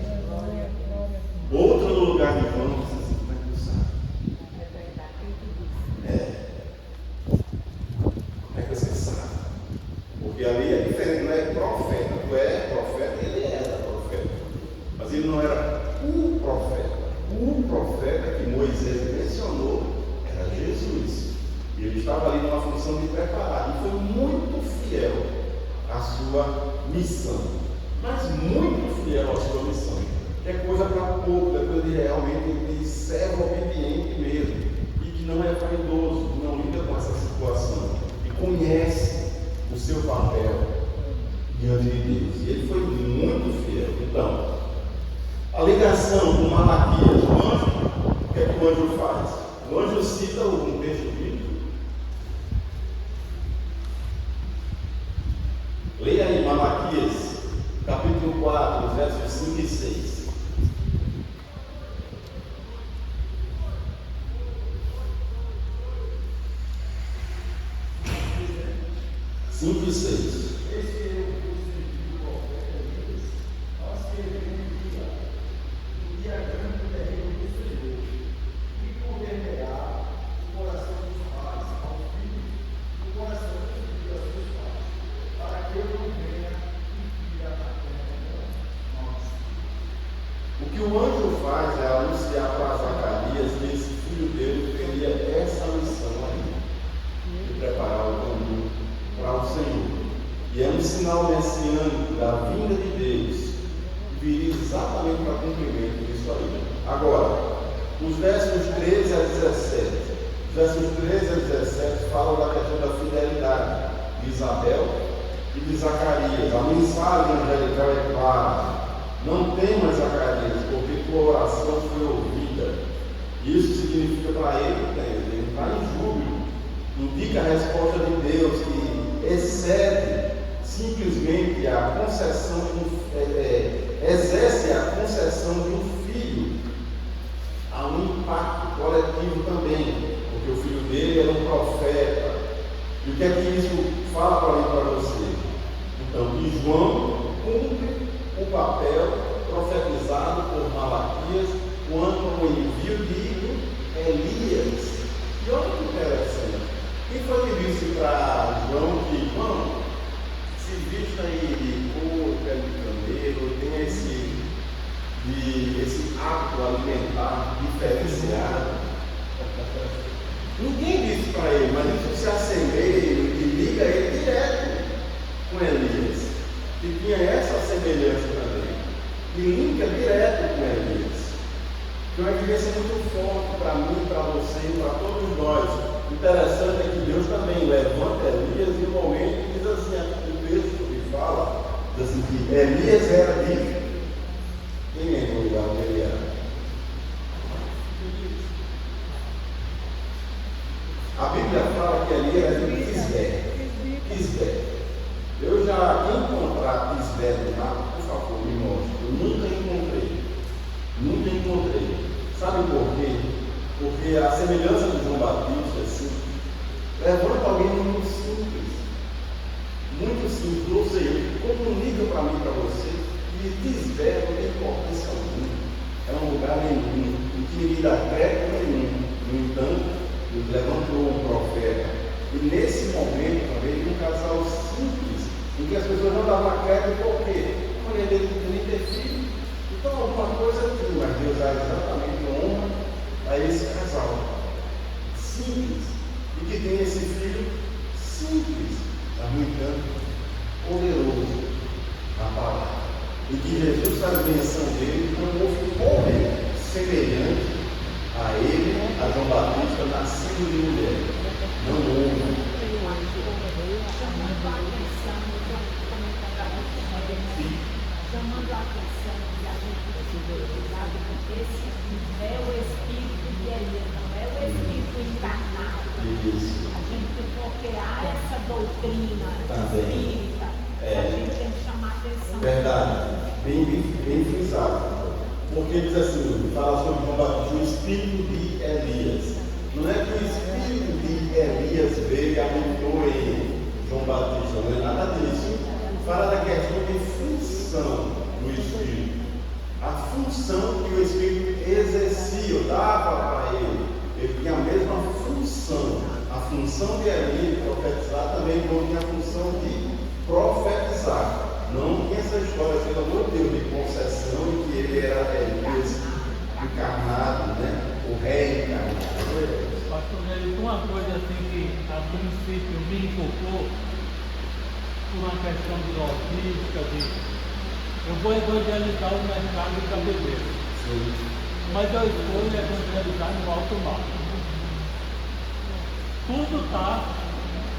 Outro no lugar de João, não precisa ser mais cruzado. Como é que você sabe? Porque ali é diferente, não é profeta. Tu é profeta, ele era profeta. Mas ele não era o profeta. O profeta que Moisés mencionou era Jesus. E ele estava ali numa função de preparar. E foi muito fiel à sua missão. Mas muito fiel à sua missão. É coisa para pouco, é coisa de realmente de servo obediente mesmo. E que não é vaidoso, que não lida com essa situação. E conhece o seu papel diante de Deus. E ele foi muito fiel. Então, a ligação com Malaquias, o anjo, o que é que o anjo faz? O anjo cita um texto bíblico. Leia aí Malaquias, capítulo 4, versos 5 e 6. Cinco e 6. O que o anjo faz é anunciar para Zacarias que esse filho dele teria essa missão aí, de preparar o caminho para o Senhor. E é um sinal messiânico da vinda de Deus, que viria exatamente para cumprimento disso aí. Agora, os versos 13 a 17. Os versos 13 a 17 falam da questão da fidelidade de Isabel e de Zacarias. A mensagem angelical é clara: não temas, Zacarias, porque tua oração foi ouvida. Isso significa para ele está em júbilo, indica a resposta de Deus que excede simplesmente a concessão exerce a concessão de um filho a um impacto coletivo também, porque o filho dele era um profeta. E o que é que isso fala para mim e para você? Então, que João cumpre o papel profetizado por Malaquias quanto ao envio de Elias. E olha que interessante, quem foi que disse para João que João se vista aí de couro, pele de camelo, tem esse hábito alimentar diferenciado? Ninguém disse para ele, mas isso se assemelha e liga ele direto com Elias, que tinha essa semelhança também, e linka direto com Elias. Então é evidência muito forte para mim, para você e para todos nós. Interessante é que Deus também levanta Elias em um momento Diz assim que Elias era virgem. Quem lembra o lugar onde ele era? A Bíblia fala que ali era de Quisbé. Quisbé. Eu já, quem encontrar Quisbé no mapa, por favor, me mostre. Eu nunca encontrei. Nunca encontrei. Sabe por quê? Porque a semelhança de João Batista, assim, levanta alguém muito simples. Muito simples. Ou seja, comunica para mim e para você que Quisbé não tem importância alguma. É um lugar nenhum, não tinha vida crédito nenhum. No entanto, ele levantou um profeta. E nesse momento também, um casal simples, em que as pessoas não davam crédito, por quê? A mulher dele não podia ter filho. Então, alguma coisa tinha, mas Deus dá exatamente honra a esse casal simples, e que tem esse filho simples, mas no entanto poderoso na palavra, e que Jesus faz menção dele como houve homem semelhante a ele, a João Batista, nascido de mulher, não houve. Chamando a atenção e a gente precisa cuidado, porque esse é o Espírito de Elias, não é o Espírito encarnado. Isso. A gente, porque há essa doutrina Também. espírita, a gente tem que chamar a atenção. Verdade, bem frisado. Porque diz assim, fala sobre João Batista, o espírito de Elias. Não é que o espírito de Elias veio e habitou em João Batista, não é nada disso. Fala da questão de função do espírito. A função que o espírito exercia, dava para ele. Ele tinha a mesma função. A função de Elias profetizar também não tinha a função de profetizar. Não tinha essa história, pelo amor de Deus, de concessão, em que ele era Elias encarnado, né? O rei encarnado. Pastor Nélio, uma coisa assim que a princípio me inculcou por uma questão de logística, eu vou evangelizar o mercado de cabeleireiro. Mas eu escolho evangelizar no alto mar. Tudo está,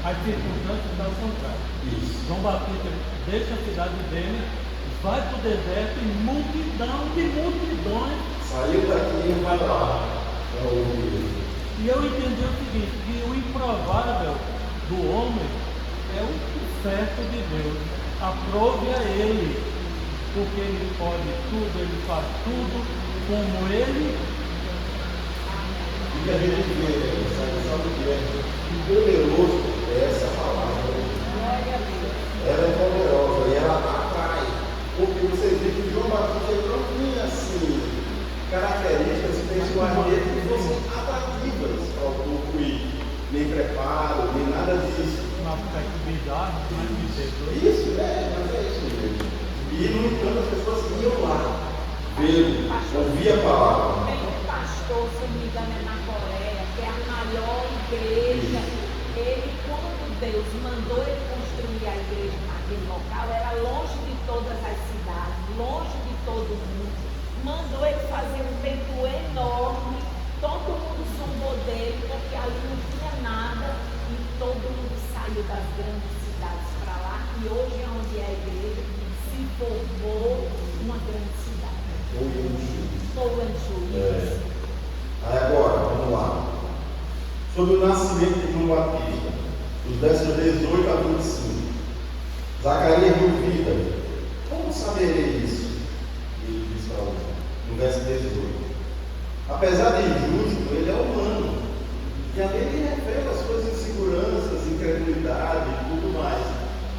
as circunstâncias estão contrárias. João Batista deixa a cidade dele, vai para o deserto e multidão de multidões. Saiu daqui e vai lá. E eu entendi o seguinte, que o improvável do homem é o certo de Deus. Aprove a ele, porque ele pode tudo, ele faz tudo como ele. E a gente vê, sabe o que é? Poderoso é essa palavra. Ela é poderosa e ela atrai. Porque você vê que João Batista não tinha assim características pessoais dele que fossem atrativas para o povo ir. Nem preparo, nem nada disso. Um aspecto bizarro, mas me perdoe. Isso, mas é isso mesmo. E no entanto as pessoas iam lá, vê-lo, ouvir a palavra. Tem um pastor, se não me engano, é na Coreia, que é a maior igreja. Ele, quando Deus mandou ele construir a igreja naquele local, era longe de todas as cidades, longe de todo mundo. Mandou ele fazer um templo enorme, todo mundo zombou dele, porque ali não tinha nada, e todo mundo saiu das grandes cidades para lá, e hoje é onde é a igreja, se formou uma grande cidade. Toanju. Aí agora, vamos lá. Sobre o nascimento de João Batista, dos versos 18 a 25. Zacarias duvida. Como saberei isso? Ele diz para ele, no verso 18. Apesar de injusto, ele é humano. E ali ele revela as suas inseguranças, incredulidade e tudo mais.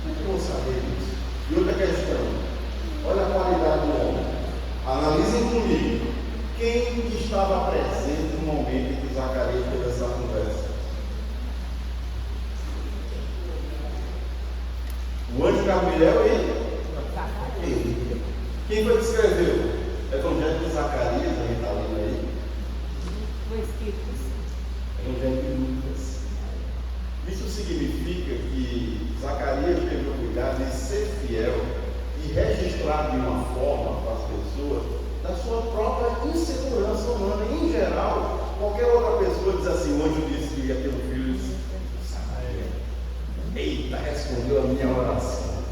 Como é que eu vou saber isso? E outra questão. Olha a qualidade do homem. Analisem comigo. Quem estava presente no momento em que Zacarias teve essa conversa? O anjo Gabriel e ele. Quem foi que escreveu? Evangelho de Zacarias, a gente está lendo aí. O Espírito Santo. Evangelho de Lucas. Isso significa que Zacarias teve o cuidado de ser fiel e registrar de uma forma para as pessoas da sua própria insegurança humana. Em geral, qualquer outra pessoa diz assim, o anjo disse que ia ter um filho. Eita, respondeu a minha oração.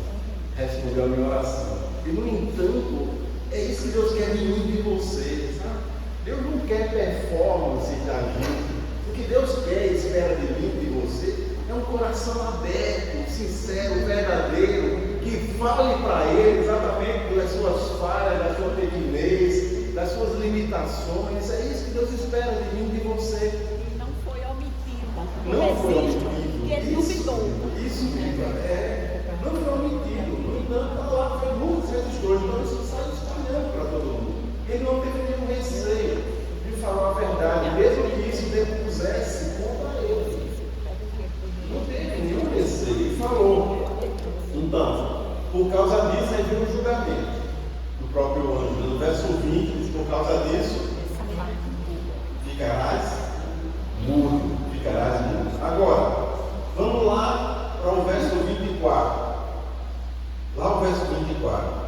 respondeu a minha oração. E, no entanto, é isso que Deus quer de mim e de você, sabe? Deus não quer performance da gente. O que Deus quer e espera de mim e de você é um coração aberto, sincero, verdadeiro, que fale para Ele exatamente das suas falhas, da sua pequenez, das suas limitações. É isso que Deus espera de mim e de você. E não foi omitido. Não foi Registro omitido. que ele duvidou. Isso, não foi omitido. No entanto, a palavra foi muito registrou, então isso sai espalhando para todo mundo. Ele não teve nenhum receio de falar a verdade, mesmo que isso depusesse contra ele. Não teve nenhum receio, ele falou. Então, por causa disso, aí vem o julgamento do próprio anjo. No verso 20, diz: por causa disso, ficarás mudo. Ficarás mudo. Agora, vamos lá para o verso 24. Lá o verso 24.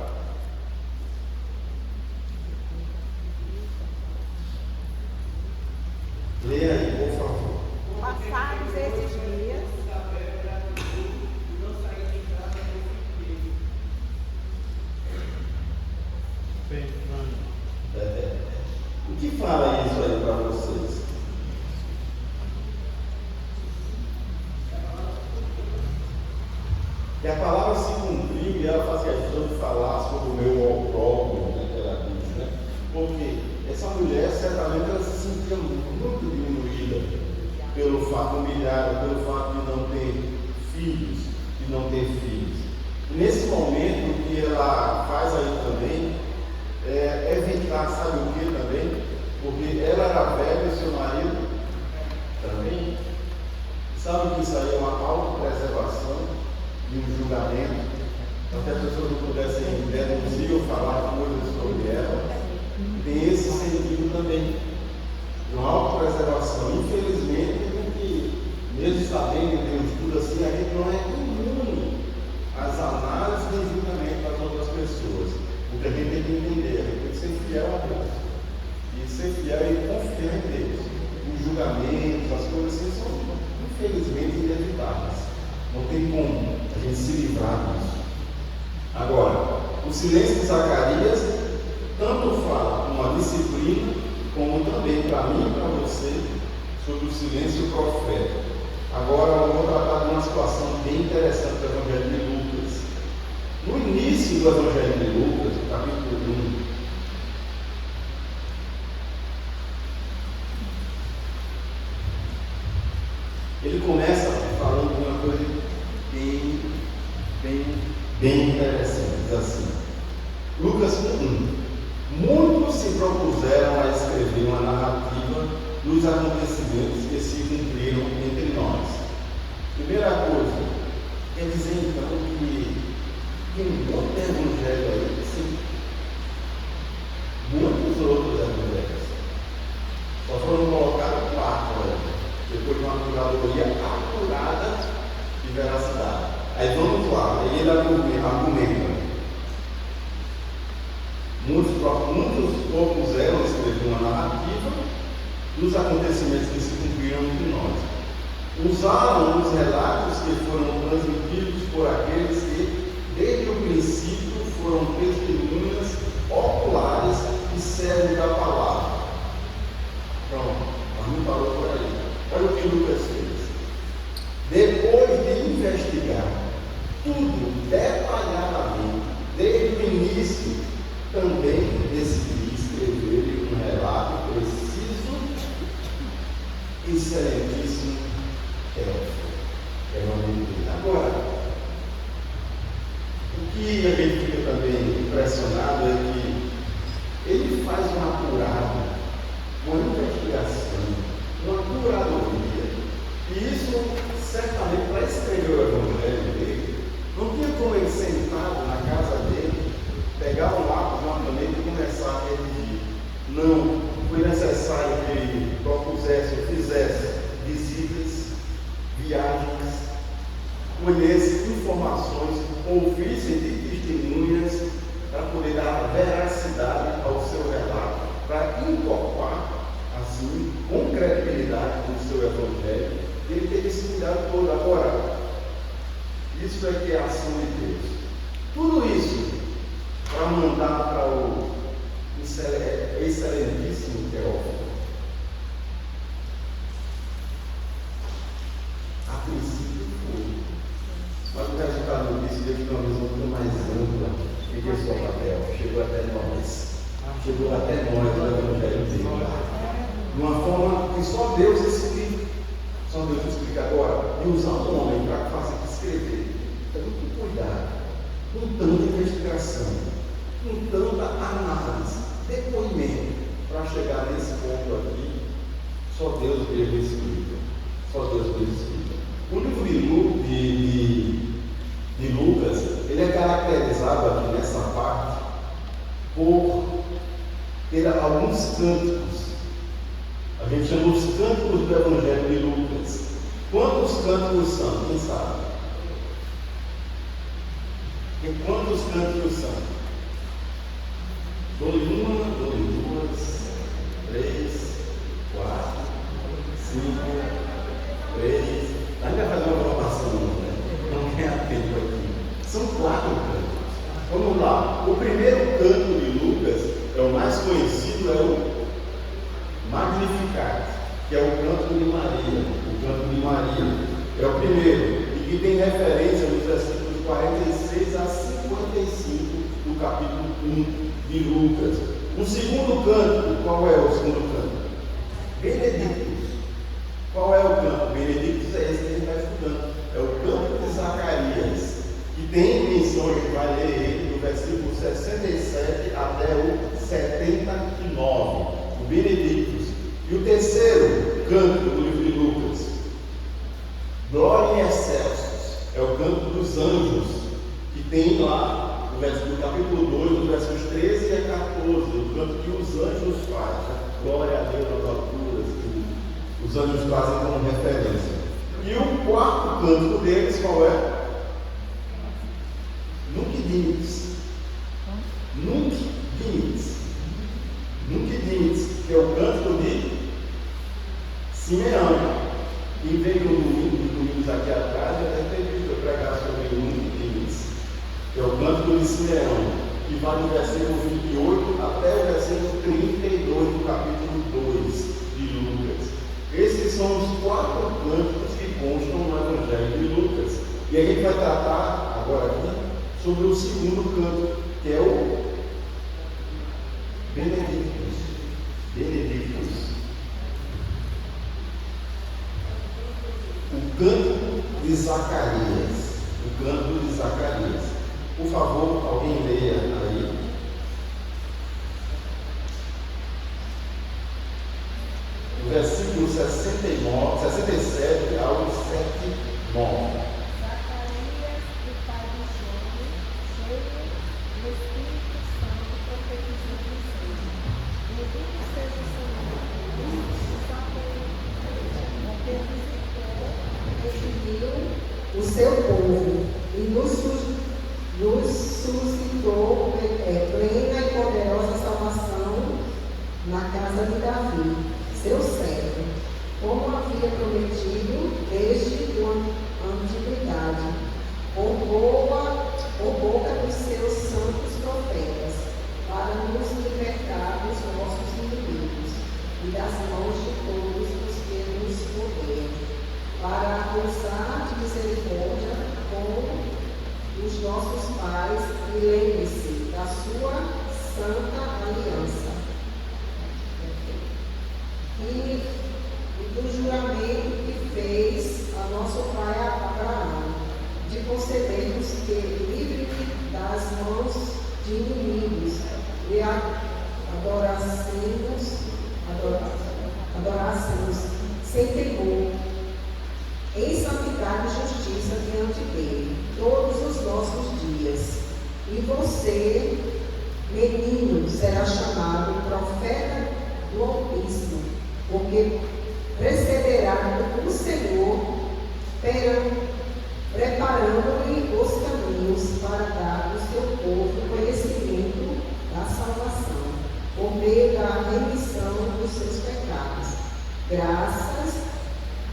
Leia aí, por favor. Passados esses dias, O que fala isso aí para vocês? Que a palavra se cumpriu e ela faz questão de falar sobre o meu opróbrio, né, que ela diz, né? Porque essa mulher, certamente, ela se sentia muito diminuída pelo fato, humilhada, pelo fato de não ter filhos, E nesse momento, o que ela faz aí também é evitar, sabe o que também? Porque ela era velha e seu marido também. Sabe que isso aí é uma autopreservação e um julgamento, para que as pessoas não pudessem deduzir ou falar coisas sobre ela. Tem esse sentido também, de uma autopreservação. Infelizmente, mesmo sabendo que tem um estudo assim, a gente não é imune às análises nem julgamento das outras pessoas. O que a gente tem que entender, a gente tem que ser fiel a Deus. E ser fiel e confiar em Deus. Os julgamentos, as coisas assim, são infelizmente inevitáveis. Não tem como a gente se livrar disso. Agora, o silêncio de Zacarias tanto fala uma disciplina, como também para mim e para você, sobre o silêncio profético. Agora eu vou tratar de uma situação bem interessante do Evangelho de Lucas. No início do Evangelho de Lucas, capítulo 1, ele começa falando de uma coisa bem interessante. Diz assim: Lucas 1. Muitos se propuseram a escrever uma narrativa dos acontecimentos que se cumpriram entre nós. Primeira coisa, quer dizer então que tem muito evangelho aí, sim. Muitos outros evangelhos. Só foram colocados 4 aí, depois de uma curadoria acurada de veracidade. Aí vamos lá, aí ele argumenta. Muitos propuseram a escrever uma narrativa dos acontecimentos que se cumpriram entre nós. Usaram os relatos que foram transmitidos por aqueles que, desde o princípio, foram testemunhas oculares e servos da palavra. Pronto, mas não parou por aí. Olha o que Lucas fez. Depois de investigar tudo detalhadamente, desde o início, também decidi escrever um relato preciso e excelentíssimo. Agora, o que a gente fica também impressionado é que ele faz uma apurada, uma investigação, uma curadoria, e isso certamente para escrever o evangelho dele, não tinha como ele sentado na casa dele, pegar um lápis, uma caneta e começar a redigir. Não, foi necessário que ele propusesse ou fizesse visitas, viagens, colhesse informações, ouvisse de testemunhas para poder dar veracidade ao seu relato, para incorporar assim, com credibilidade no seu evangelho. Ele teve esse cuidado todo. Agora, isso é que é a ação de Deus. Tudo isso para mandar para o excelentíssimo Teófilo. A princípio foi. Mas o resultado disso deu uma visão muito mais ampla do que esse papel. Chegou até nós. Chegou até nós no Evangelho dele. De uma forma que só Deus explica. Só Deus explica agora. E usar um homem para fazer escrever. Então, muito cuidado. Com tanta investigação. Com tanta análise. Depoimento. Para chegar nesse ponto aqui. Só Deus mesmo explica. Só Deus mesmo explica. O livro de Lucas, ele é caracterizado aqui nessa parte por ter alguns cânticos. A gente chama os cânticos do Evangelho de Lucas. Quantos cânticos são? Quem sabe? E quantos cânticos são? Dou-lhe uma, dou-lhe duas, 3, 4, 5, 3. Ainda vai fazer uma formação, né? Não tem tempo aqui. São 4 cantos. Vamos lá. O primeiro canto de Lucas é o mais conhecido, é o Magnificat, que é o canto de Maria. O canto de Maria é o primeiro, e que tem referência nos versículos 46 a 55 do capítulo 1 de Lucas. O segundo canto, qual é o segundo canto? Benedictus. Qual é o canto? Benedictus é esse que a gente está estudando. É o canto de Zacarias, que tem menção, a gente vai ler ele do versículo 67 até o 79. O Benedictus. E o terceiro canto do livro de Lucas, Glória em Excelsos, é o canto dos anjos, que tem lá no capítulo 2, dos versos 13 a 14, o canto que os anjos fazem. Glória a Deus nas alturas, que os anjos trazem como referência. E o quarto canto deles, qual é? Nunc Dimittis. Nunc Dimittis. Nunc Dimittis, que é o canto de Simeão. E veio domingos aqui atrás, eu até teve que pregar sobre o Nunc Dimittis, que é o canto de Simeão, que vai do versículo 28 até o versículo 32 do capítulo 2 de Lucas. Esses são os 4 cantos que constam no Evangelho de Lucas. E a gente vai tratar agora aqui sobre o segundo canto, que é o Benedictus. Benedictus. O canto de Zacarias. O canto de Zacarias. Por favor, alguém leia aí. O versículo 69, 67 ao 79. Zacarias, o pai de João, cheio do Espírito Santo, profetizou dizendo: Bendito seja o Senhor, porque visitou, redimiu o seu povo e nos suscitou plena e poderosa salvação na casa de Davi, seu servo, como havia prometido desde a antiguidade, por boca dos seus santos profetas, para nos libertar dos nossos inimigos e das mãos de todos os que nos rodeiam, para usar de misericórdia com os nossos pais e lembre-se da sua santa aliança. E do juramento que fez a nosso pai Abraão, de concedermos que, livre das mãos de inimigos, lhe adorássemos sem temor, em santidade e justiça diante dele, todos os nossos dias. E você, menino, será chamado profeta do Altíssimo, porque precederá o Senhor, preparando-lhe os caminhos para dar ao seu povo conhecimento da salvação, por meio da remissão dos seus pecados, graças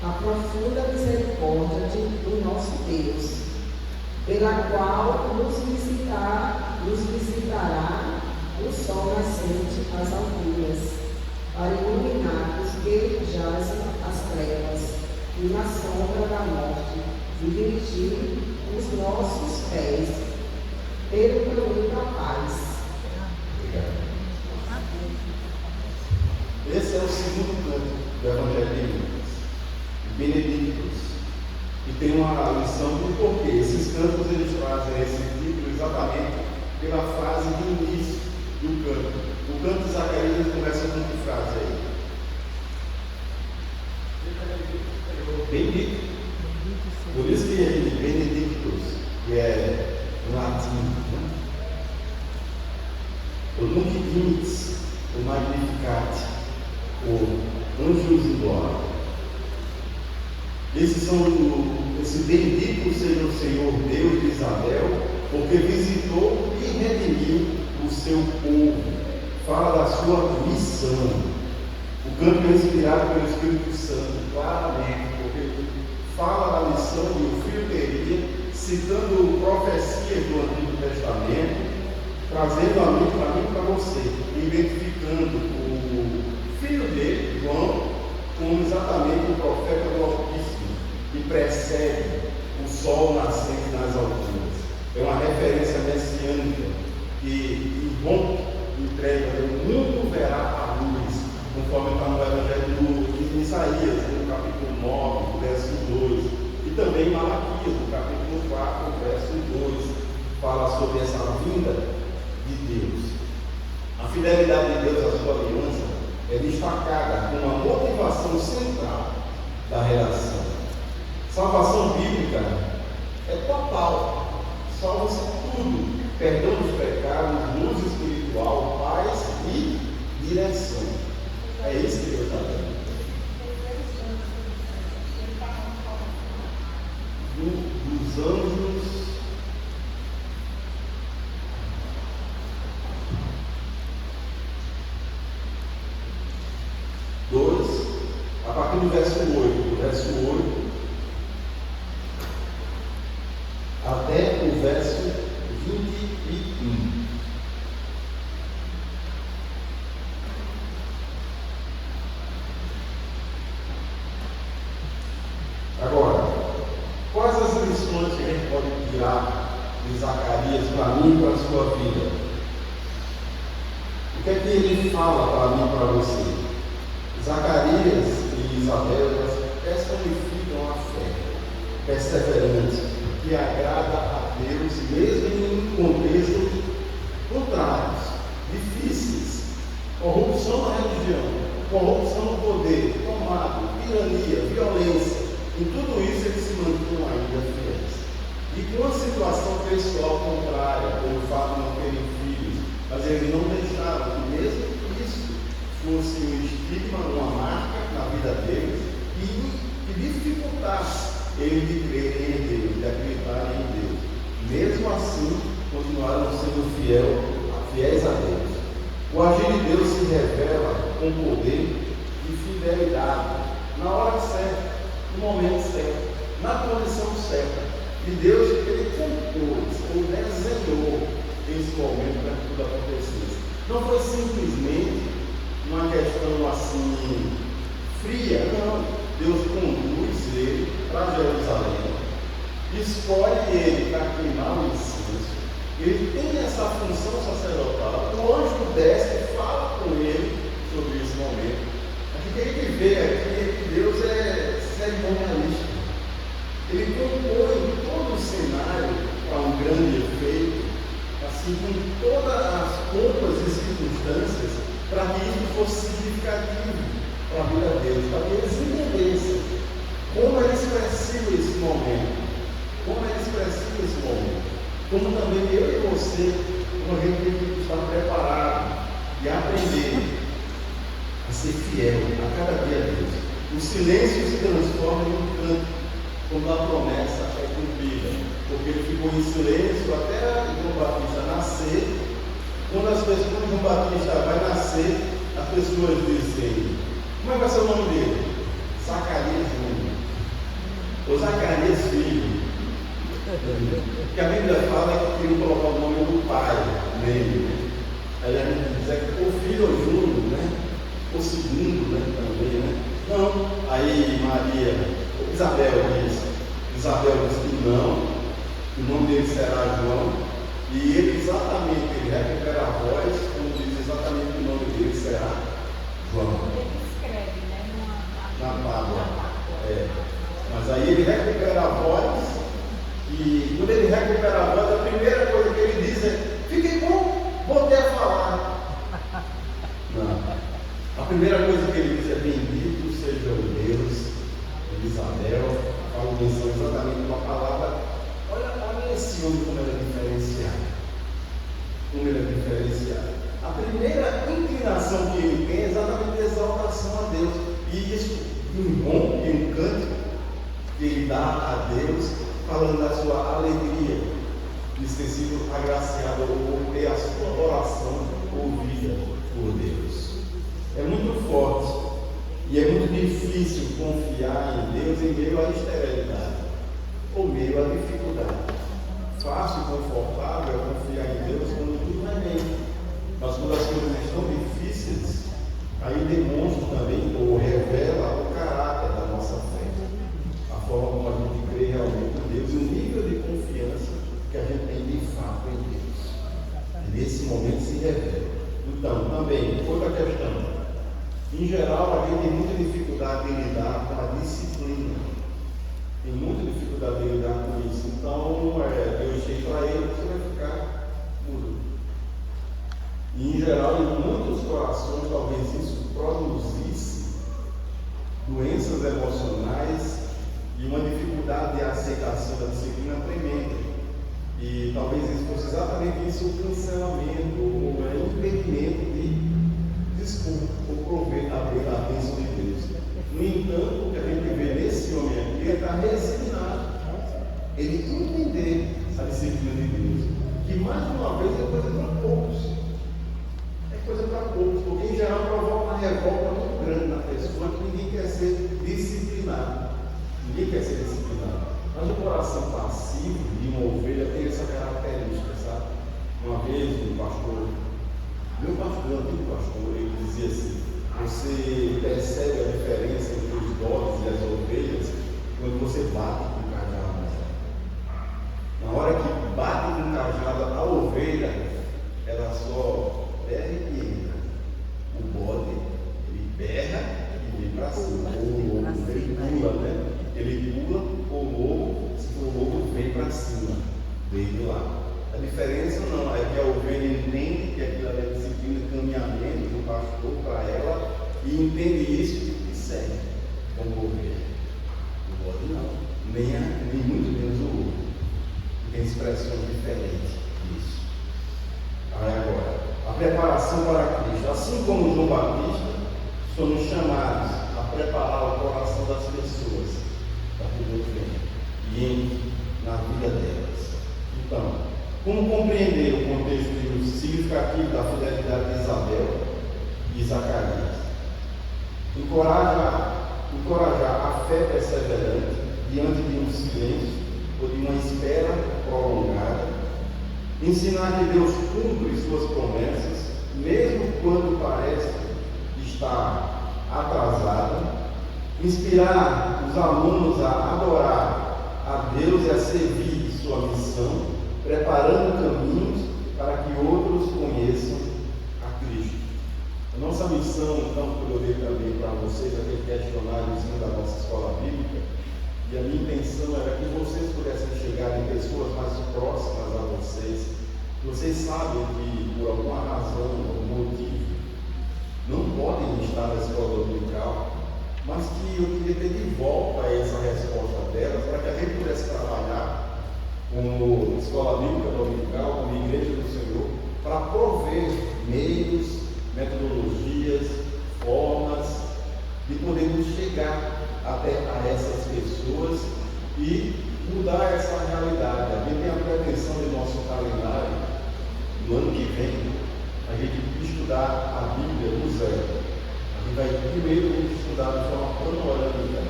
à profunda misericórdia do nosso Deus. pela qual nos visitará o sol nascente às alturas, para iluminar os que jazem as trevas e na sombra da morte, e dirigir os nossos pés pelo caminho da paz. Obrigado. Esse é o segundo canto do Evangelho de Lucas, Benedictus. E tem uma lição do porquê. Esses cantos eles trazem esse título exatamente pela frase de início do canto. O canto de Zacarias começa com que frase aí? Bendito. Por isso que ele Benedictus, que é em latim, né? O Nunc Dimittis, o Magnificat, o Anjos in Gloria. Esse bendito seja o Senhor Deus de Israel, porque visitou e redimiu o seu povo. Fala da sua missão. O canto é inspirado pelo Espírito Santo, claramente, porque fala da missão que o Filho teria, citando profecias do Antigo Testamento, trazendo a mim e para você, identificando o filho dele, João, como exatamente o profeta do Altíssimo, que precede o sol nascente nas alturas. É uma referência messiânica que irrompe e entrega, o mundo verá a luz, conforme está no Evangelho de Isaías, no capítulo 9, verso 2, e também Malaquias, no capítulo 4, verso 2, fala sobre essa vinda de Deus. A fidelidade de Deus à sua aliança é destacada como uma motivação central da relação. Salvação bíblica é total, salva-se tudo, perdão dos pecados, luz espiritual, paz e direção. É isso que Deus está dando. Dos anjos. A partir do verso 8, até o verso 21. Agora, quais as lições que a gente pode tirar de Zacarias para mim e para a sua vida? O que é que ele fala para mim e para você? Zacarias e Isabel, elas personificam a fé perseverante, que agrada a Deus, mesmo em contextos contrários, difíceis, corrupção na religião, corrupção no poder, tomado, tirania, violência, em tudo isso eles se mantinham ainda fiéis. E com uma situação pessoal contrária, pelo fato de não terem filhos, mas eles não deixaram que mesmo isso fosse um estigma, uma marca na vida deles e que dificultasse eles de crerem em Deus, de acreditarem em Deus. Mesmo assim, continuaram sendo fiéis a Deus. O agir de Deus se revela com poder e fidelidade, na hora certa, no momento certo, na condição certa. E Deus, ele compôs, ou desenhou esse momento para que tudo acontecesse. Não foi simplesmente uma questão assim fria, não. Deus conduz ele para Jerusalém, escolhe ele para queimar o incenso. Ele tem essa função sacerdotal. O anjo desce e fala com ele sobre esse momento. O que a gente vê aqui é que Deus é cerimonialista. Ele compõe todo o cenário para um grande efeito, assim, com todas as pompas e circunstâncias, para que isso fosse significativo para a vida deles, para que eles entendessem como é expressivo esse momento, como também eu e você, como a gente tem que estar preparado e aprender a ser fiel a cada dia a Deus. O silêncio se transforma em um canto quando a promessa é cumprida, porque ele ficou em silêncio até João Batista nascer. Quando João Batista vai nascer, as pessoas dizem: como é que vai ser o nome dele? Zacarias Júnior, ou Zacarias Filho. Porque a Bíblia fala que queriam colocar o nome do pai nele, né? Aí a gente diz que o filho Júnior, né? O segundo, né? Também, né? Não. Aí Isabel disse que não, que o nome dele será João, e ele recupera a voz, como diz exatamente que o nome dele será João. Ele escreve, né? Na tábua. Mas aí ele recupera a voz, e quando ele recupera a voz, a primeira coisa que ele diz é: fiquei bom, voltei a falar. Não. A primeira coisa que ele diz é: bendito seja o Deus de Isabel. Fala menção exatamente uma palavra. Olha esse homem como ele é diferenciado. A primeira inclinação que ele tem é exatamente a exaltação a Deus. E isso, um bom e um cântico que ele dá a Deus, falando da sua alegria de ter sido agraciado ou ter a sua oração ouvida por Deus. É muito forte e é muito difícil confiar em Deus em meio à esterilidade ou meio à dificuldade. Fácil e confortável é confiar em Deus quando tudo vai bem, mas quando as coisas estão difíceis, aí demonstra também ou revela o caráter da nossa fé, a forma como a gente crê realmente em Deus e o nível de confiança que a gente tem de fato em Deus. E nesse momento se revela. Então, também, outra questão. Em geral, a gente tem muita dificuldade em lidar com a disciplina. Tem muita dificuldade em lidar com isso. Então, eu cheguei para ele, você vai ficar mudo. E, em geral, em muitos corações, talvez isso produzisse doenças emocionais e uma dificuldade de aceitação da disciplina tremenda. E talvez isso fosse exatamente isso, o cancelamento, ou o impedimento de desculpa, ou prover a bênção de Deus. No entanto, o que a gente vê nesse homem aqui, ele está resignado. Ele entender a disciplina de Deus, que mais uma vez é coisa para poucos. É coisa para poucos, porque em geral provoca uma revolta muito grande na pessoa, que ninguém quer ser disciplinado. Ninguém quer ser disciplinado. Mas o coração passivo de uma ovelha tem essa característica, sabe? Uma vez meu pastor, antigo pastor, ele dizia assim: você percebe a diferença entre os bodes e as ovelhas quando você bate com o cajado. Na hora que bate com o cajado, a ovelha, ela só berra e entra. O bode, ele berra e vem para cima. O lobo, ele pula, né? Ele pula, o lobo, se for o lobo, vem para cima dele lá. A diferença não é que a ovelha entende que aquilo é disciplina de caminhamento do pastor para ela e entende isso e segue como ovelha. O bode não, nem muito menos o lobo. Tem expressões diferentes disso. Aí agora, a preparação para Cristo. Assim como João Batista, somos chamados a preparar o coração das pessoas para que Deus venha e entre na vida delas. Então, como compreender o contexto significativo da fidelidade de Isabel e Zacarias? Encorajar a fé perseverante diante de um silêncio ou de uma espera prolongada. Ensinar que Deus cumpre suas promessas, mesmo quando parece estar atrasada. Inspirar os alunos a adorar a Deus e a servir sua missão, preparando caminhos para que outros conheçam a Cristo. A nossa missão, então, que eu dei também para vocês, aquele questionário em cima da nossa escola bíblica, e a minha intenção era que vocês pudessem chegar em pessoas mais próximas a vocês. Vocês sabem que, por alguma razão, algum motivo, não podem estar na escola dominical, mas que eu queria ter de volta essa resposta delas, para que a gente pudesse trabalhar como escola bíblica dominical, como igreja do Senhor, para prover meios, metodologias, formas de podermos chegar até a essas pessoas e mudar essa realidade. A gente tem a pretensão do nosso calendário, no ano que vem, a gente estudar a Bíblia do zero. A gente vai primeiro estudar de forma panorâmica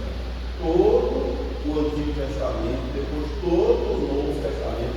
todo o Antigo Testamento, depois todo o Novo Testamento